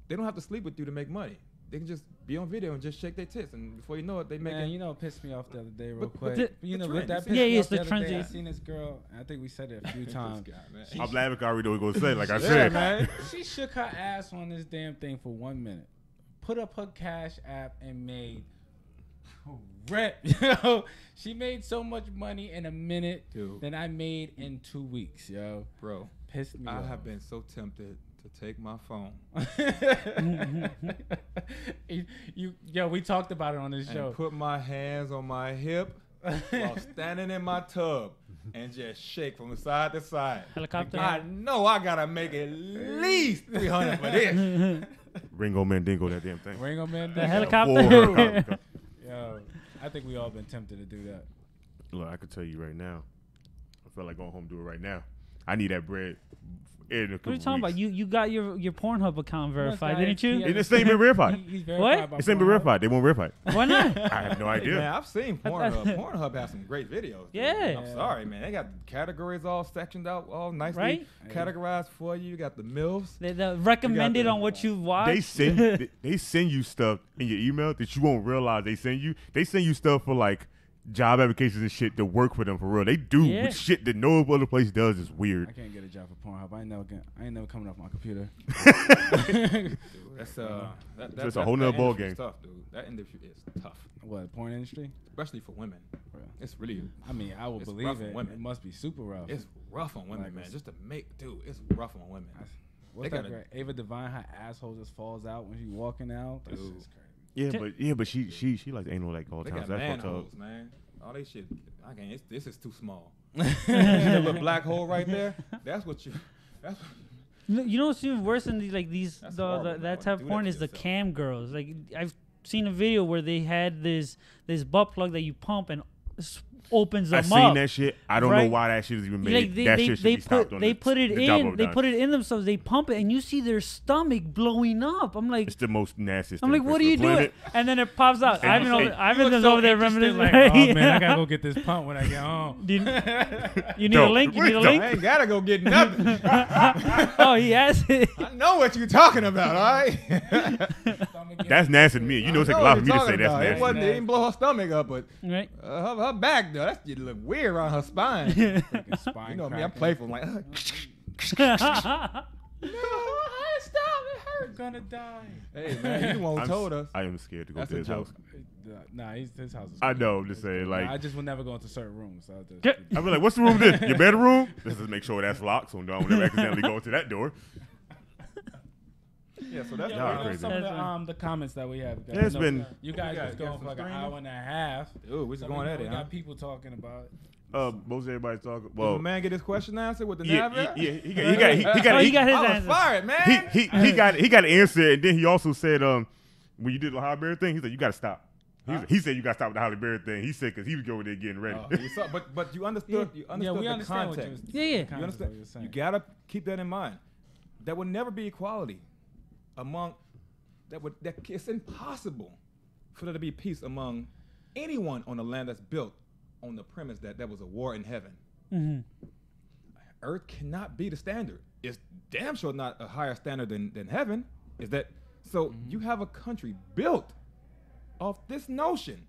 They don't have to sleep with you to make money. They can just be on video and just shake their tits, and before you know it, they make it. You know, it pissed me off the other day real quick. You know, with that pissed me off the other day. I seen this girl. I think we said it a few times. I'm laughing because I already know what we're gonna say. Like I said, man. She shook her ass on this damn thing for 1 minute. Put up her Cash App and made she made so much money in a minute than I made in 2 weeks, yo. Bro, pissed me off. I have been so tempted to take my phone. We talked about it on this show. And put my hands on my hip while standing in my tub and just shake from side to side. Helicopter. I know I gotta make at least 300 for this. Ringo Mandingo, that damn thing. Ringo Man. The helicopter. Yo, I think we all been tempted to do that. Look, I could tell you right now. I feel like going home and do it right now. I need that bread in a couple What are you talking about? You got your Pornhub account verified, didn't you? It's ain't been verified. He's What? It's ain't been verified. They won't verify it. Why not? I have no idea. Man, I've seen Pornhub. Pornhub has some great videos. Dude. Yeah. I'm sorry, man. They got categories all sectioned out, all nicely Right? categorized for you. You got the MILFs. They recommended on what you watch. They send you stuff in your email that you won't realize they send you. They send you stuff for like job applications and shit to work for them for real. They do shit that no other place does. Is weird. I can't get a job for Pornhub. I ain't never coming off my computer. Dude, that's a whole nother ball game. Tough, dude. That industry is tough, What, porn industry? especially for women. Real. It's really. I mean, I would It's believe rough on it. women. It must be super rough. It's rough on women, Like man. it's- Just to make, dude, it's rough on women. What's They that gotta- great? Ava Devine, her asshole just falls out when she's walking out. That's Dude. just crazy. Yeah, but she likes anal like all the They time. got So that's fucked up. manholes, man. All they shit. I can't. This is too small. That little black hole right there. That's what you. That's. You know what's even worse than these That's horrible, man. that type Do of that porn to is the yourself. cam girls. Like I've seen a video where they had this butt plug that you pump and opens them I up. seen that shit. I don't know Right? why that shit is even made. Like that shit should be stopped on they the, put it the job in well they done. put it in themselves. They pump it and you see their stomach blowing up. I'm like, It's the most nastiest. I'm thing like, on what the are you doing? planet. And then it pops out. And you say- Ivan's so over there interested, reminiscing. like, oh man, I gotta go get this pump when I get home. You need No, a link? You please need a don't. link? I ain't gotta go get nothing. Oh, he has it. I know what you're talking about. All right. That's nasty to me. You know, it's like a lot for me to say that's It nasty. didn't blow her stomach up, but Right? her back though. That's just look weird around her spine. Freaking spine You know me, I'm cracking. playful. I'm like, no, stop. It We're hurts. gonna die. Hey man, you won't told us. I am scared to go That's to a his joke. house. Nah, his house is. I cool. know. I'm just saying, like, I just would never go into certain rooms. So I'll just Get- I be like, "What's the room? This your bedroom? Let's just make sure that's locked, so I don't never accidentally go into that door." Yeah, so that's Yeah, Y'all are what are crazy. some of That's the comments that we have. Yeah, it's been- You guys got? was going Got for like some an hour and a half. Dude, we just going at we it, got huh? people talking about. Most everybody's talking. Did Well, the man get his question answered with the yeah, navigator? he got Oh, he got his I was answer. fired, man. he got an answer, and then he also said, when you did the Holly Berry thing, he said you got to stop. He said you got to stop with the Holly Berry thing. He said because he was over there getting ready. You saw, but you understood. You understood we the understand what context. Yeah. you're You what understand? you're saying. You gotta keep that in mind. There will never be equality among. It's impossible for there to be peace among anyone on the land that's built on the premise that there was a war in heaven. Mm-hmm. Earth cannot be the standard. It's damn sure not a higher standard than heaven. Is that so? You have a country built off this notion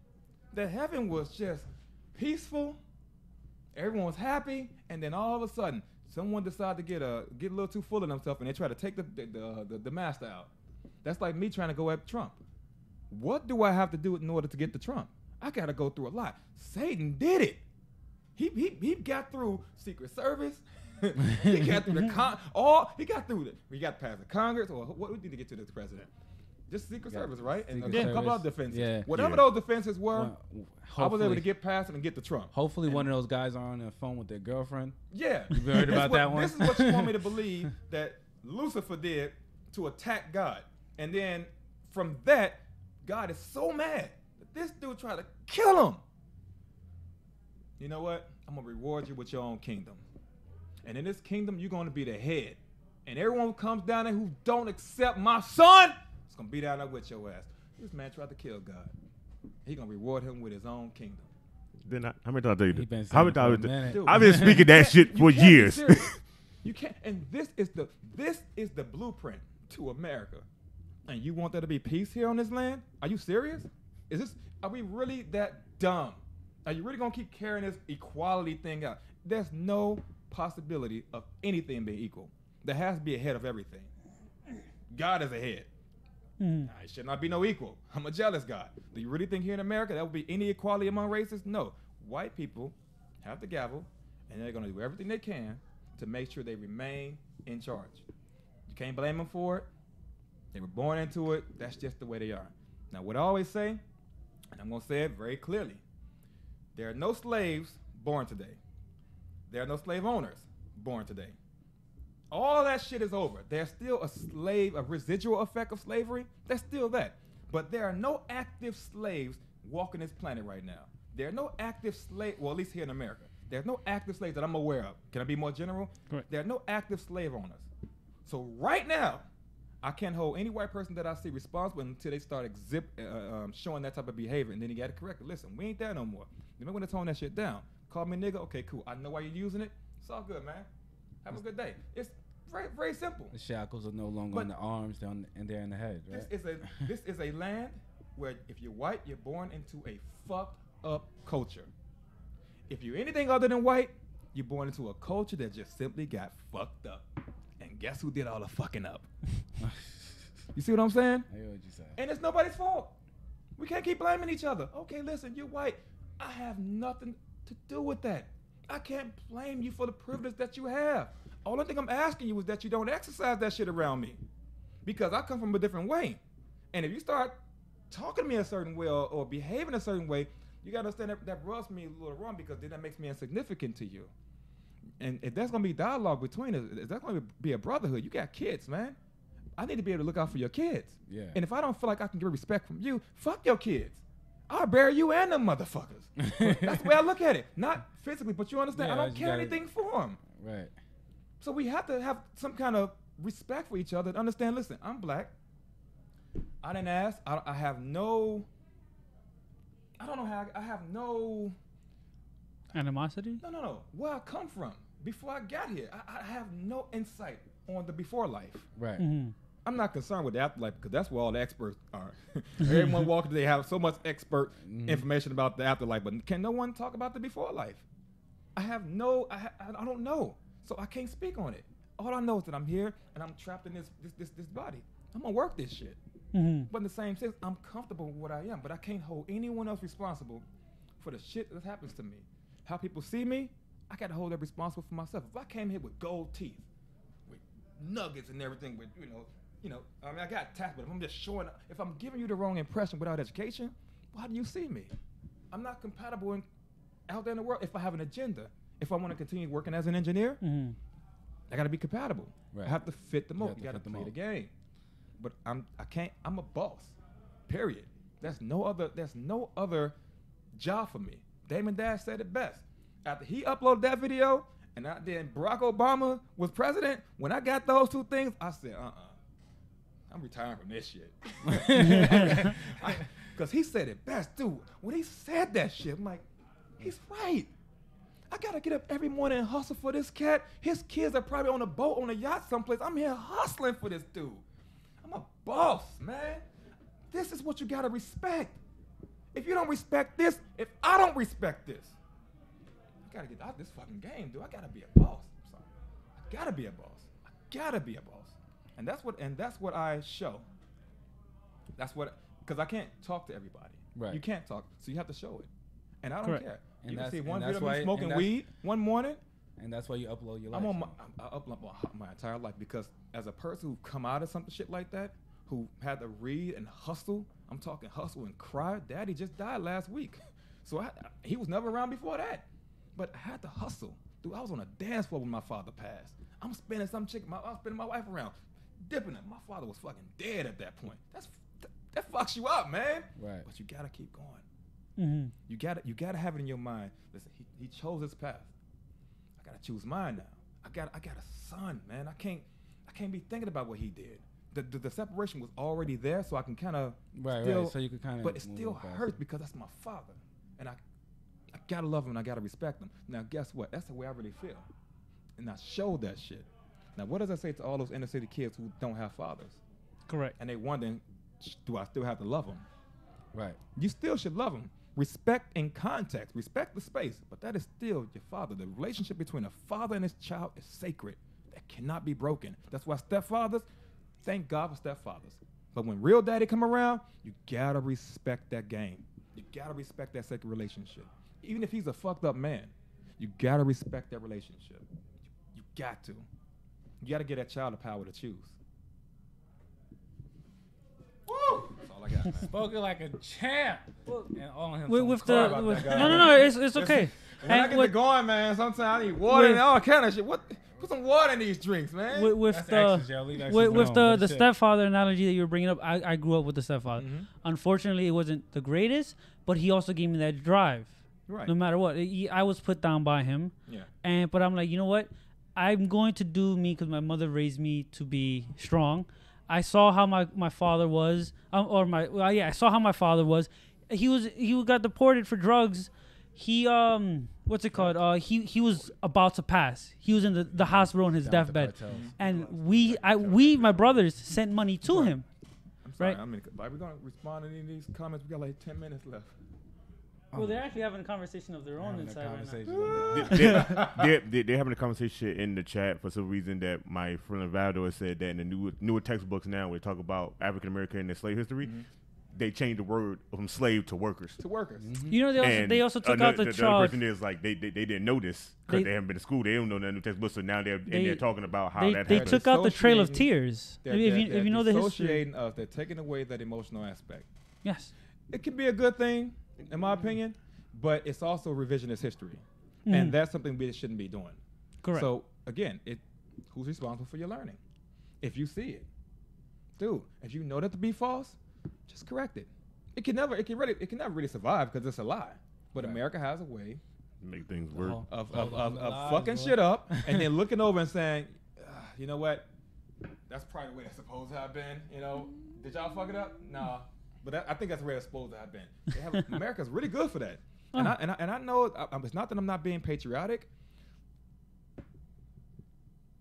that heaven was just peaceful, everyone was happy, and then all of a sudden, someone decided to get a little too full of themselves, and they try to take the master out. That's like me trying to go at Trump. What do I have to do in order to get to Trump? I got to go through a lot. Satan did it. He got through Secret Service. He got through he got past the Congress, or what we need to get to this president. Just Secret Service, right? And Secret a couple Service. of defenses. Yeah. Whatever Yeah. those defenses were, Well, I was able hopefully- to get past them and get to Trump. Hopefully, one of those guys are on the phone with their girlfriend. Yeah. You heard about that one? This is what you want me to believe that Lucifer did to attack God. And then from that, God is so mad that this dude tried to kill him. You know what? I'm going to reward you with your own kingdom. And in this kingdom, you're going to be the head. And everyone who comes down there who don't accept my son, is going to be down there with your ass. This man tried to kill God. He's going to reward him with his own kingdom. Then how many times I tell you He been this? How many saying it times? for a minute. Dude, I've been speaking that shit for You can't be years. serious. You can't, and this is the blueprint to America. And you want there to be peace here on this land? Are you serious? Are we really that dumb? Are you really gonna keep carrying this equality thing out? There's no possibility of anything being equal. There has to be a head of everything. God is a head. Mm-hmm. It should not be no equal. I'm a jealous God. Do you really think here in America there will be any equality among races? No. White people have the gavel, and they're going to do everything they can to make sure they remain in charge. You can't blame them for it. They were born into it. That's just the way they are. Now, what I always say, and I'm going to say it very clearly, there are no slaves born today. There are no slave owners born today. All that shit is over. There's still a residual effect of slavery. There's still that. But there are no active slaves walking this planet right now. There are no active slaves, well, at least here in America. There's no active slaves that I'm aware of. Can I be more general? Correct. There are no active slave owners. So right now, I can't hold any white person that I see responsible until they start showing that type of behavior. And then you got to correct it. Listen, we ain't there no more. You know when to tone that shit down. Call me nigga. Okay, cool. I know why you're using it. It's all good, man. Have a good day. It's very, very simple. The shackles are no longer on the arms, and they're in the head, right? This is a land where if you're white, you're born into a fucked up culture. If you're anything other than white, you're born into a culture that just simply got fucked up. And guess who did all the fucking up? You see what I'm saying? I hear what you're saying. And it's nobody's fault. We can't keep blaming each other. Okay, listen, you're white. I have nothing to do with that. I can't blame you for the privilege that you have. Only thing I'm asking you is that you don't exercise that shit around me. Because I come from a different way. And if you start talking to me a certain way or behaving a certain way, you got to understand that rubs me a little wrong because then that makes me insignificant to you. And if there's going to be dialogue between us, if that's going to be a brotherhood, you got kids, man. I need to be able to look out for your kids. Yeah. And if I don't feel like I can get respect from you, fuck your kids. I'll bury you and them motherfuckers. That's the way I look at it. Not physically, but you understand, I don't care anything for them. Right. So we have to have some kind of respect for each other and understand, listen, I'm black. I didn't ask. I have no... I don't know how... I have no... Animosity? No. Where I come from before I got here. I have no insight on the before life. Right. Mm-hmm. I'm not concerned with the afterlife because that's where all the experts are. Everyone walking, they have so much expert information about the afterlife, but can no one talk about the before life? I don't know, so I can't speak on it. All I know is that I'm here and I'm trapped in this body. I'm gonna work this shit. Mm-hmm. But in the same sense, I'm comfortable with what I am, but I can't hold anyone else responsible for the shit that happens to me. How people see me, I gotta hold that responsible for myself. If I came here with gold teeth, with nuggets and everything, with I mean, I got tats, but if I'm just showing, if I'm giving you the wrong impression without education, why do you see me? I'm not compatible out there in the world if I have an agenda. If I want to continue working as an engineer, I got to be compatible. Right. I have to fit the mold. You got to play the game. But I'm a boss. Period. There's no other job for me. Damon Dash said it best. After he uploaded that video, and then Barack Obama was president, when I got those two things, I said, I'm retiring from this shit. Because he said it best, dude. When he said that shit, I'm like, he's right. I got to get up every morning and hustle for this cat. His kids are probably on a boat, on a yacht someplace. I'm here hustling for this dude. I'm a boss, man. This is what you got to respect. If you don't respect this, if I don't respect this, I got to get out of this fucking game, dude. I got to be a boss. I'm sorry. I got to be a boss. I got to be a boss. And that's what I show. That's what, because I can't talk to everybody. Right. You can't talk, so you have to show it. And I don't Correct. care. And You can see that's- one and video that's of me why- smoking and weed one morning. And that's why you upload your life. I upload my entire life because as a person who come out of something shit like that, who had to read and hustle, I'm talking hustle and cry. Daddy just died last week, so he was never around before that. But I had to hustle. Dude, I was on a dance floor when my father passed. I'm spinning some chick. I was spinning my wife around, dipping it. My father was fucking dead at that point. That fucks you up, man. Right. But you gotta keep going. Mm-hmm. You gotta have it in your mind. Listen, he chose his path. I gotta choose mine now. I got a son, man. I can't be thinking about what he did. The separation was already there, so I can kind of Right. So you could kind of. but it still hurts because that's my father, and I gotta love him and I gotta respect him. Now, guess what? That's the way I really feel, and I showed that shit. Now, what does I say to all those inner city kids who don't have fathers? Correct. And they wondering, do I still have to love them? Right. You still should love them. Respect in context. Respect the space. But that is still your father. The relationship between a father and his child is sacred. That cannot be broken. That's why stepfathers, thank God for stepfathers. But when real daddy come around, you gotta respect that game. You gotta respect that sacred relationship. Even if he's a fucked up man, you gotta respect that relationship. You got to. You gotta give that child the power to choose. Woo! That's all I got, man. Spoken like a champ. And all him. With Sorry the about with, that, guy. no, it's okay. When I get to going, man, sometimes I need water and all kind of shit. What Put some water in these drinks, man. With the stepfather analogy that you were bringing up, I grew up with the stepfather. Mm-hmm. Unfortunately, it wasn't the greatest, but he also gave me that drive. Right. No matter what, I was put down by him. Yeah. But I'm like, you know what? I'm going to do me because my mother raised me to be strong. I saw how my father was, I saw how my father was. He got deported for drugs. He what's it called? He was about to pass. He was in the hospital on his deathbed, and we my brothers sent money to him. I'm sorry. Right? I mean, are we gonna respond to any of these comments? We got like 10 minutes left. Well, they're actually having a conversation of their own inside right now. They're having a conversation in the chat for some reason that my friend Valdo has said that in the newer textbooks now, when they talk about African American and their slave history, they changed the word from slave to workers. Mm-hmm. You know, they also took out the other person is like they didn't know this because they haven't been to school. They don't know that new textbook, so now they're talking about how that happened. They took out the Trail of Tears. If you know the history, they're taking away that emotional aspect. Yes, it can be a good thing, in my opinion, but it's also revisionist history, and that's something we shouldn't be doing. Correct. So again, who's responsible for your learning? If you see it, dude, if you know that to be false, just correct it. It can never really survive because it's a lie. But America has a way make things work of fucking shit up and then looking over and saying, you know what? That's probably the way it's supposed to have been. You know, did y'all fuck it up? Nah. But I think that's the way it's supposed to have been. America's really good for that. And I know it's not that I'm not being patriotic.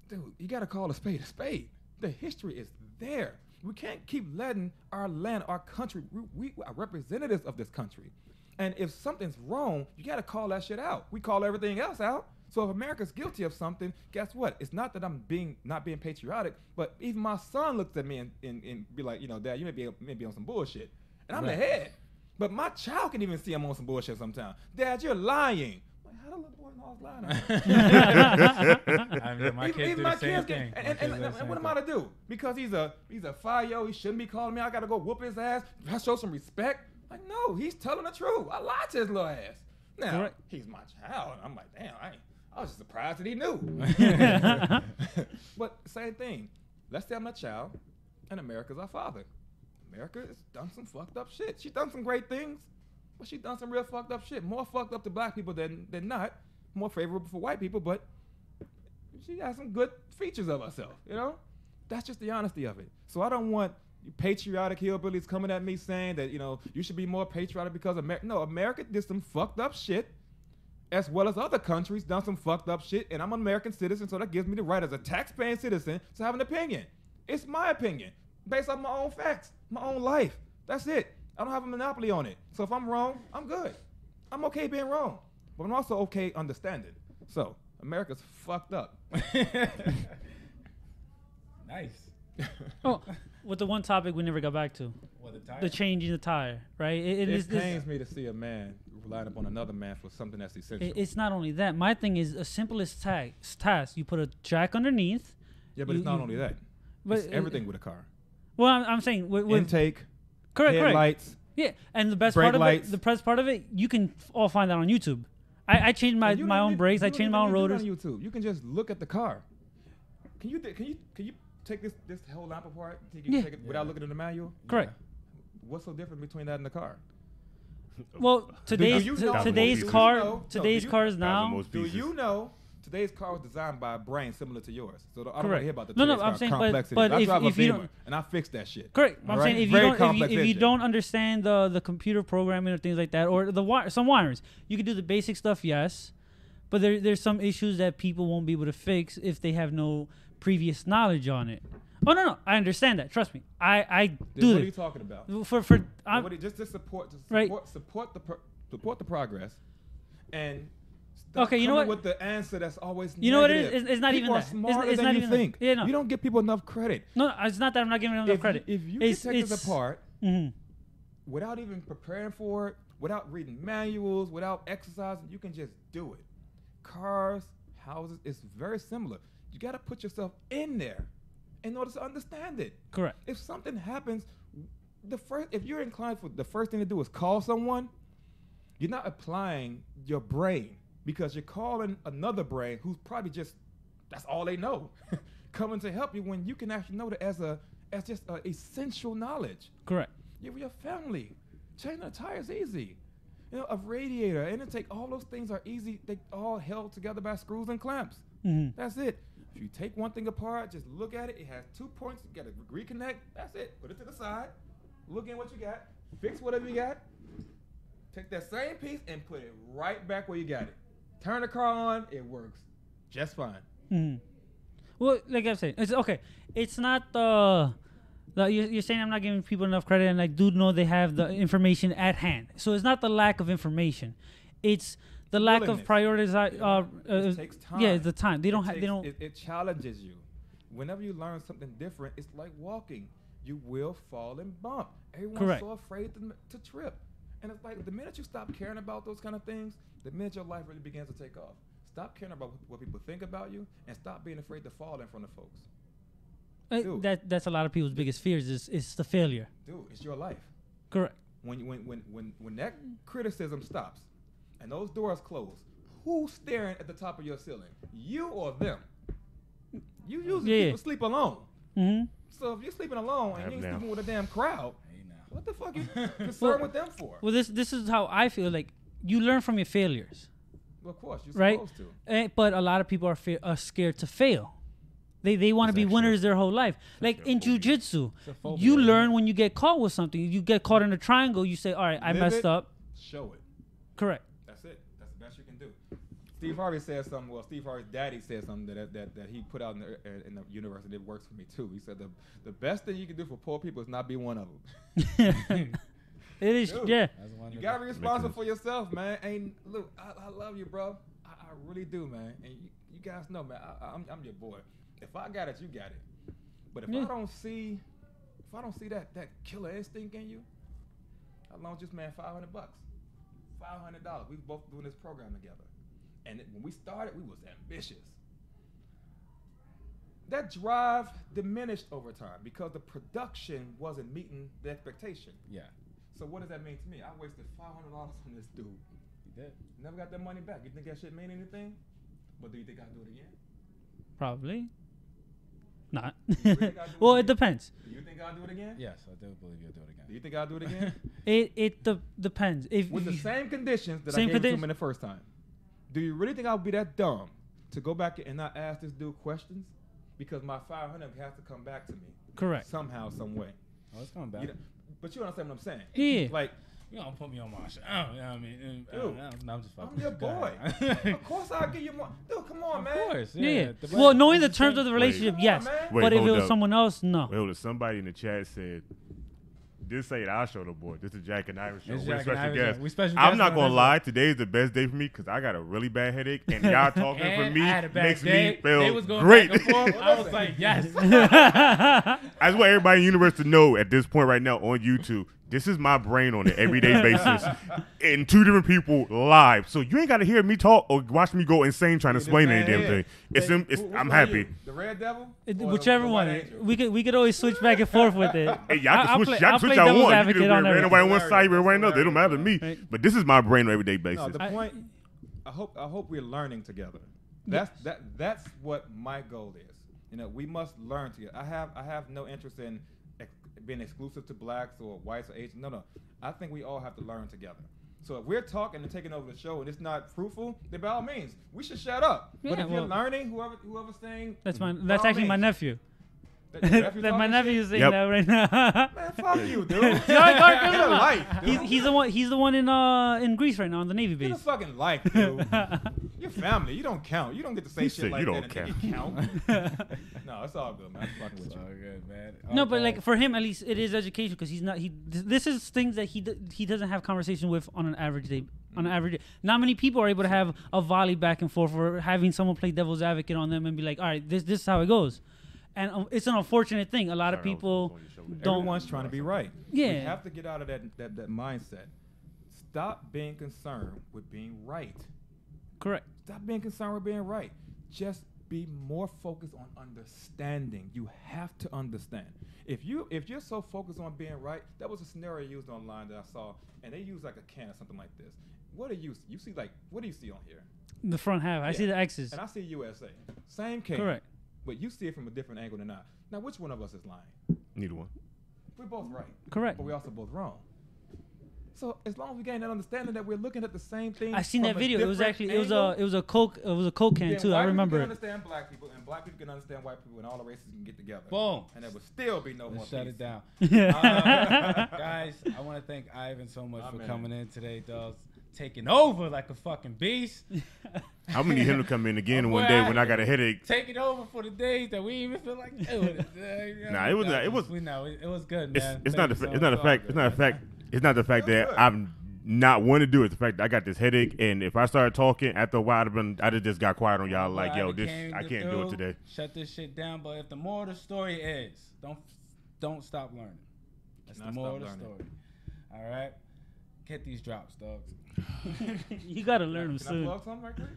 Dude, you got to call a spade a spade. The history is there. We can't keep letting our land, our country, we are representatives of this country. And if something's wrong, you got to call that shit out. We call everything else out. So if America's guilty of something, guess what? It's not that I'm not being patriotic, but even my son looks at me and be like, you know, Dad, you may be on some bullshit. And I'm the head. But my child can even see I'm on some bullshit sometimes. Dad, you're lying. How the little boy know I was lying? I mean, my kids do the same thing. And what am I to do? Because he's a FIO, he shouldn't be calling me. I got to go whoop his ass. I show some respect. Like, no, he's telling the truth. I lied to his little ass. Now, he's my child. I'm like, damn, I was just surprised that he knew. But same thing. Let's say I'm a child, and America's our father. America has done some fucked up shit. She's done some great things, but she's done some real fucked up shit. More fucked up to black people than not. More favorable for white people, but she has some good features of herself, you know? That's just the honesty of it. So I don't want patriotic hillbillies coming at me saying that, you know, you should be more patriotic because America did some fucked up shit, as well as other countries done some fucked up shit, and I'm an American citizen, so that gives me the right as a tax-paying citizen to have an opinion. It's my opinion, based on my own facts, my own life. That's it. I don't have a monopoly on it. So if I'm wrong, I'm good. I'm okay being wrong, but I'm also okay understanding. So America's fucked up. Nice. Oh, with the one topic we never got back to. What, the tire? The changing the tire, right? It pains me to see a man relying upon another man for something that's essential. It's not only that. My thing is a simplest task. You put a jack underneath. Yeah, but it's not only that. But it's everything with a car. Well, I'm saying with intake, correct. Headlights. Yeah, and the best part of it, you can all find that on YouTube. I changed my own brakes. I changed my own rotors. On YouTube, you can just look at the car. Can you take this whole lamp apart? Take it without looking at the manual? Correct. Yeah. What's so different between that and the car? Well, today's cars now. Do you know today's car was designed by a brain similar to yours? So I don't want to hear about the I'm saying, complexity. but I drive a if you Beamer and I fixed that shit. Correct. I'm saying if you don't understand the computer programming or things like that, or some wirings, you can do the basic stuff, yes, but there's some issues that people won't be able to fix if they have no previous knowledge on it. Oh no, I understand that. Trust me, I do. What are you talking about? Just support the progress, and okay, you know what? With the answer that's always you negative. Know what? It's not people even are that. Smarter it's than not you even think. Yeah, no. You don't give people enough credit. No, it's not that I'm not giving them enough credit. If you can take this apart without even preparing for it, without reading manuals, without exercising, you can just do it. Cars, houses, it's very similar. You got to put yourself in there in order to understand it. Correct. If something happens, if you're inclined for the first thing to do is call someone, you're not applying your brain because you're calling another brain who's probably just That's all they know. Coming to help you when you can actually know that as just essential knowledge. Correct. Your family. Changing a tire is easy. A radiator, and all those things are easy. They all held together by screws and clamps. That's it. If you take one thing apart, just look at it. It has 2 points. You got to reconnect. That's it. Put it to the side. Look at what you got. Fix whatever you got. Take that same piece and put it right back where you got it. Turn the car on. It works just fine. Well, like I said, it's okay. It's not you're saying I'm not giving people enough credit, and I do know they have the information at hand. So it's not the lack of information. It's the lack of prioritization. It takes time. Yeah, the time. They don't. It challenges you. Whenever you learn something different, it's like walking. You will fall and bump. Everyone's so afraid to trip. And it's like the minute you stop caring about those kind of things, the minute your life really begins to take off. Stop caring about what people think about you, and stop being afraid to fall in front of folks. That's a lot of people's biggest fears is the failure. Dude, it's your life. Correct. When that criticism stops and those doors close, who's staring at the top of your ceiling? You or them? You usually people sleep alone. So if you're sleeping alone and you ain't sleeping with a damn crowd, what the fuck you concerned with them for? Well, this is how I feel. Like, you learn from your failures. Well, of course, you're supposed to. But a lot of people are scared to fail. They want to be winners their whole life. Like in jiu-jitsu, you learn when you get caught with something. You get caught in a triangle, you say, all right, I messed up. Show it. Correct. That's it. That's the best you can do. Steve Harvey said something. Well, Steve Harvey's daddy said something that he put out in the universe, and it works for me too. He said the best thing you can do for poor people is not be one of them. It is, dude, yeah. You gotta be responsible for yourself, man. Look, I love you, bro. I really do, man. And you guys know, man. I'm your boy. If I got it, you got it. But if I don't see that killer instinct in you, I loaned this man $500. $500. We was both doing this program together. And when we started, we was ambitious. That drive diminished over time because the production wasn't meeting the expectation. Yeah. So what does that mean to me? I wasted $500 on this dude. You did. Never got that money back. You think that shit mean anything? But do you think I'll do it again? Probably. Not. Well, it depends. Do you think I'll do it again? Yes, I do believe you'll do it again. Do you think I'll do it again? It depends. With the same conditions that I gave to him in the first time. Do you really think I'll be that dumb to go back and not ask this dude questions? Because my $500 has to come back to me. Correct. Somehow, some way. Oh, it's coming back. But you understand what I'm saying? Yeah. Like, you don't put me on my shit. You know what I mean? Dude, I'm just fucking. I'm your boy. Of course I'll give you more. Dude, come on, man. Of course, yeah. Well, knowing the terms of the relationship, yes. But if it was someone else, no. Wait, hold on. Somebody in the chat said, this ain't our show no more. This is Jack and Irish show. We're special guests. I'm not going to lie. Today is the best day for me because I got a really bad headache. And y'all talking for me makes me feel great. I was like, yes. I just want everybody in the universe to know at this point right now on YouTube, this is my brain on an everyday basis. And two different people live. So you ain't got to hear me talk or watch me go insane trying to explain any damn thing. I'm happy. The Red Devil? Whichever one. We could always switch back and forth with it. Hey, y'all can switch y'all want. You can everybody on one side, everybody another. It don't matter to me. Right. But this is my brain on an everyday basis. No, the point, I hope we're learning together. That's what my goal is. You know, we must learn together. I have no interest in being exclusive to blacks or whites or Asians. No. I think we all have to learn together. So if we're talking and taking over the show and it's not fruitful, then by all means, we should shut up. Yeah, but if you're learning, whoever's saying, that's actually my nephew. That my nephew is saying that right now. Man, fuck you, dude. He's the one in Greece right now on the Navy base. Get a fucking life, dude. Your family, you don't count. You don't get to say shit like that and you count. No, it's all good, man. I'm fucking with you. It's all good, man. No, but like for him, at least it is education because he's not. This is things that he doesn't have conversation with on an average day. On an average day, not many people are able to have a volley back and forth or having someone play devil's advocate on them and be like, all right, this is how it goes. And it's an unfortunate thing. A lot of people don't. Everyone's trying to be right. Yeah. We have to get out of that mindset. Stop being concerned with being right. Correct. Stop being concerned with being right. Just be more focused on understanding. You have to understand. If you're so focused on being right, that was a scenario used online that I saw, and they used like a can or something like this. What do you see? Like, what do you see on here? The front half. I see the X's. And I see USA. Same can. Correct. But you see it from a different angle than I. Now, which one of us is lying? Neither one. We're both right. Correct. But we're also both wrong. So as long as we gain that understanding that we're looking at the same thing. I seen that video. It was actually it was a Coke can too. I remember it. White people can understand black people, and black people can understand white people, and all the races can get together. Boom. And there would still be no more. Shut peace. it down. Guys, I want to thank Ivan so much for coming in today, dogs. Taking over like a fucking beast. I'm gonna need him to come in again one day when I got a headache. Taking over for the days that we even feel like doing it. Nah, it was. We know it was good, man. It's not the fact that I'm not want to do it. It's the fact that I got this headache, and if I started talking after a while, I'd have just got quiet on y'all. Like, yo, I can't do it today. Shut this shit down. But if the moral of the story is, don't stop learning. That's the moral of the story. All right, get these drops, dogs. You gotta learn them soon. Can I plug something right quick?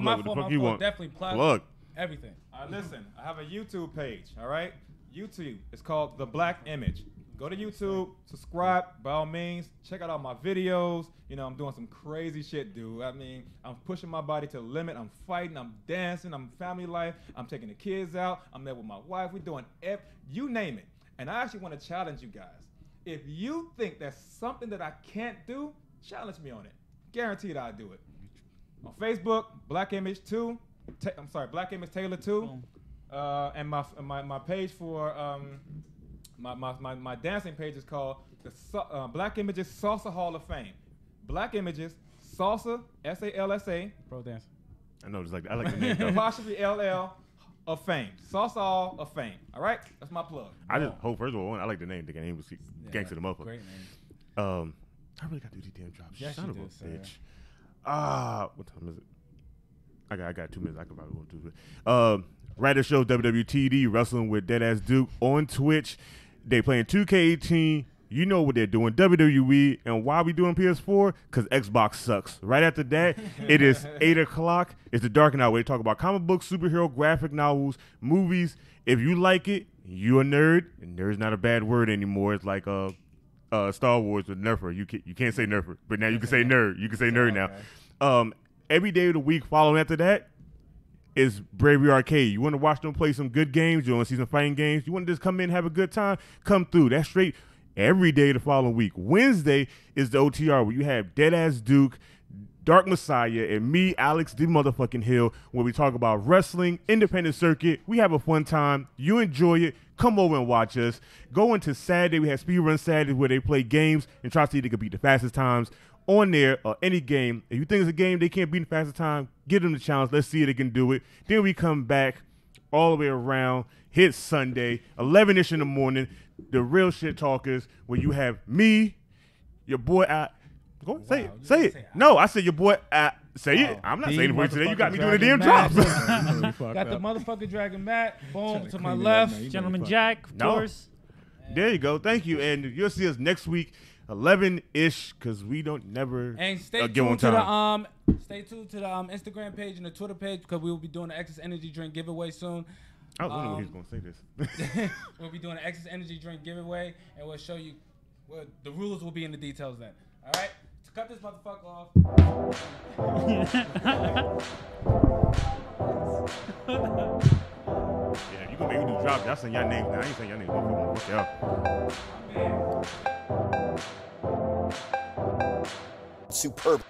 My fault. Definitely plug everything. Listen, I have a YouTube page. All right, YouTube. It's called The Black Image. Go to YouTube, subscribe by all means. Check out all my videos. You know, I'm doing some crazy shit, dude. I mean, I'm pushing my body to the limit. I'm fighting. I'm dancing. I'm family life. I'm taking the kids out. I'm there with my wife. We're doing you name it. And I actually want to challenge you guys. If you think that's something that I can't do, challenge me on it. Guaranteed I'll do it. On Facebook, Black Image 2. Black Image Taylor 2. And my page for my dancing page is called the Black Images Salsa Hall of Fame. Black Images Salsa SALSA Pro dance. I know, I like the name. Apostrophe LL of Fame. Salsa Hall of Fame. All right, that's my plug. First of all, I like the name. The name was Gangsta the Motherfucker. Great name. I really got to do these damn drops. Yes, Son you of do, a sir. bitch. What time is it? I got 2 minutes. I can probably go to it. Writer show WWTD Wrestling with Deadass Duke on Twitch. They playing 2K18. You know what they're doing. WWE. And why we doing PS4? Because Xbox sucks. Right after that, it is 8 o'clock. It's the Dark Hour where they talk about comic books, superhero, graphic novels, movies. If you like it, you a nerd. And nerd's not a bad word anymore. It's like Star Wars with Nerfer. You can't say Nerfer, but now you can say nerd. You can say nerd now. Every day of the week following after that is Bravery Arcade. You want to watch them play some good games? You want to see some fighting games? You want to just come in and have a good time? Come through. That's straight every day the following week. Wednesday is the OTR where you have Deadass Duke, Dark Messiah, and me, Alex the motherfucking Hill, where we talk about wrestling, independent circuit. We have a fun time. You enjoy it. Come over and watch us. Go into Saturday. We have Speedrun Saturday where they play games and try to see if they can beat the fastest times on there or any game. If you think it's a game they can't beat in the fastest time, give them the challenge. Let's see if they can do it. Then we come back all the way around, hit Sunday, 11-ish in the morning, The Real Shit Talkers, where you have me, your boy, go say it. No, I said your boy, say it. I'm not saying it for you today. You got me doing the damn drops. Got the motherfucker Dragon Matt. Boom, to my left. Gentleman Jack, of course. There you go. Thank you. And you'll see us next week, 11-ish, because we don't never and stay tuned to the Instagram page and the Twitter page because we will be doing the Excess Energy Drink giveaway soon. I was wondering when he was going to say this. We'll be doing an Excess Energy Drink giveaway, and we'll show you what the rules will be in the details then. All right? To cut this motherfucker off. Yeah, you gonna make me do drops. Y'all saying y'all names now. I ain't saying y'all names. Fuck y'all. Superb.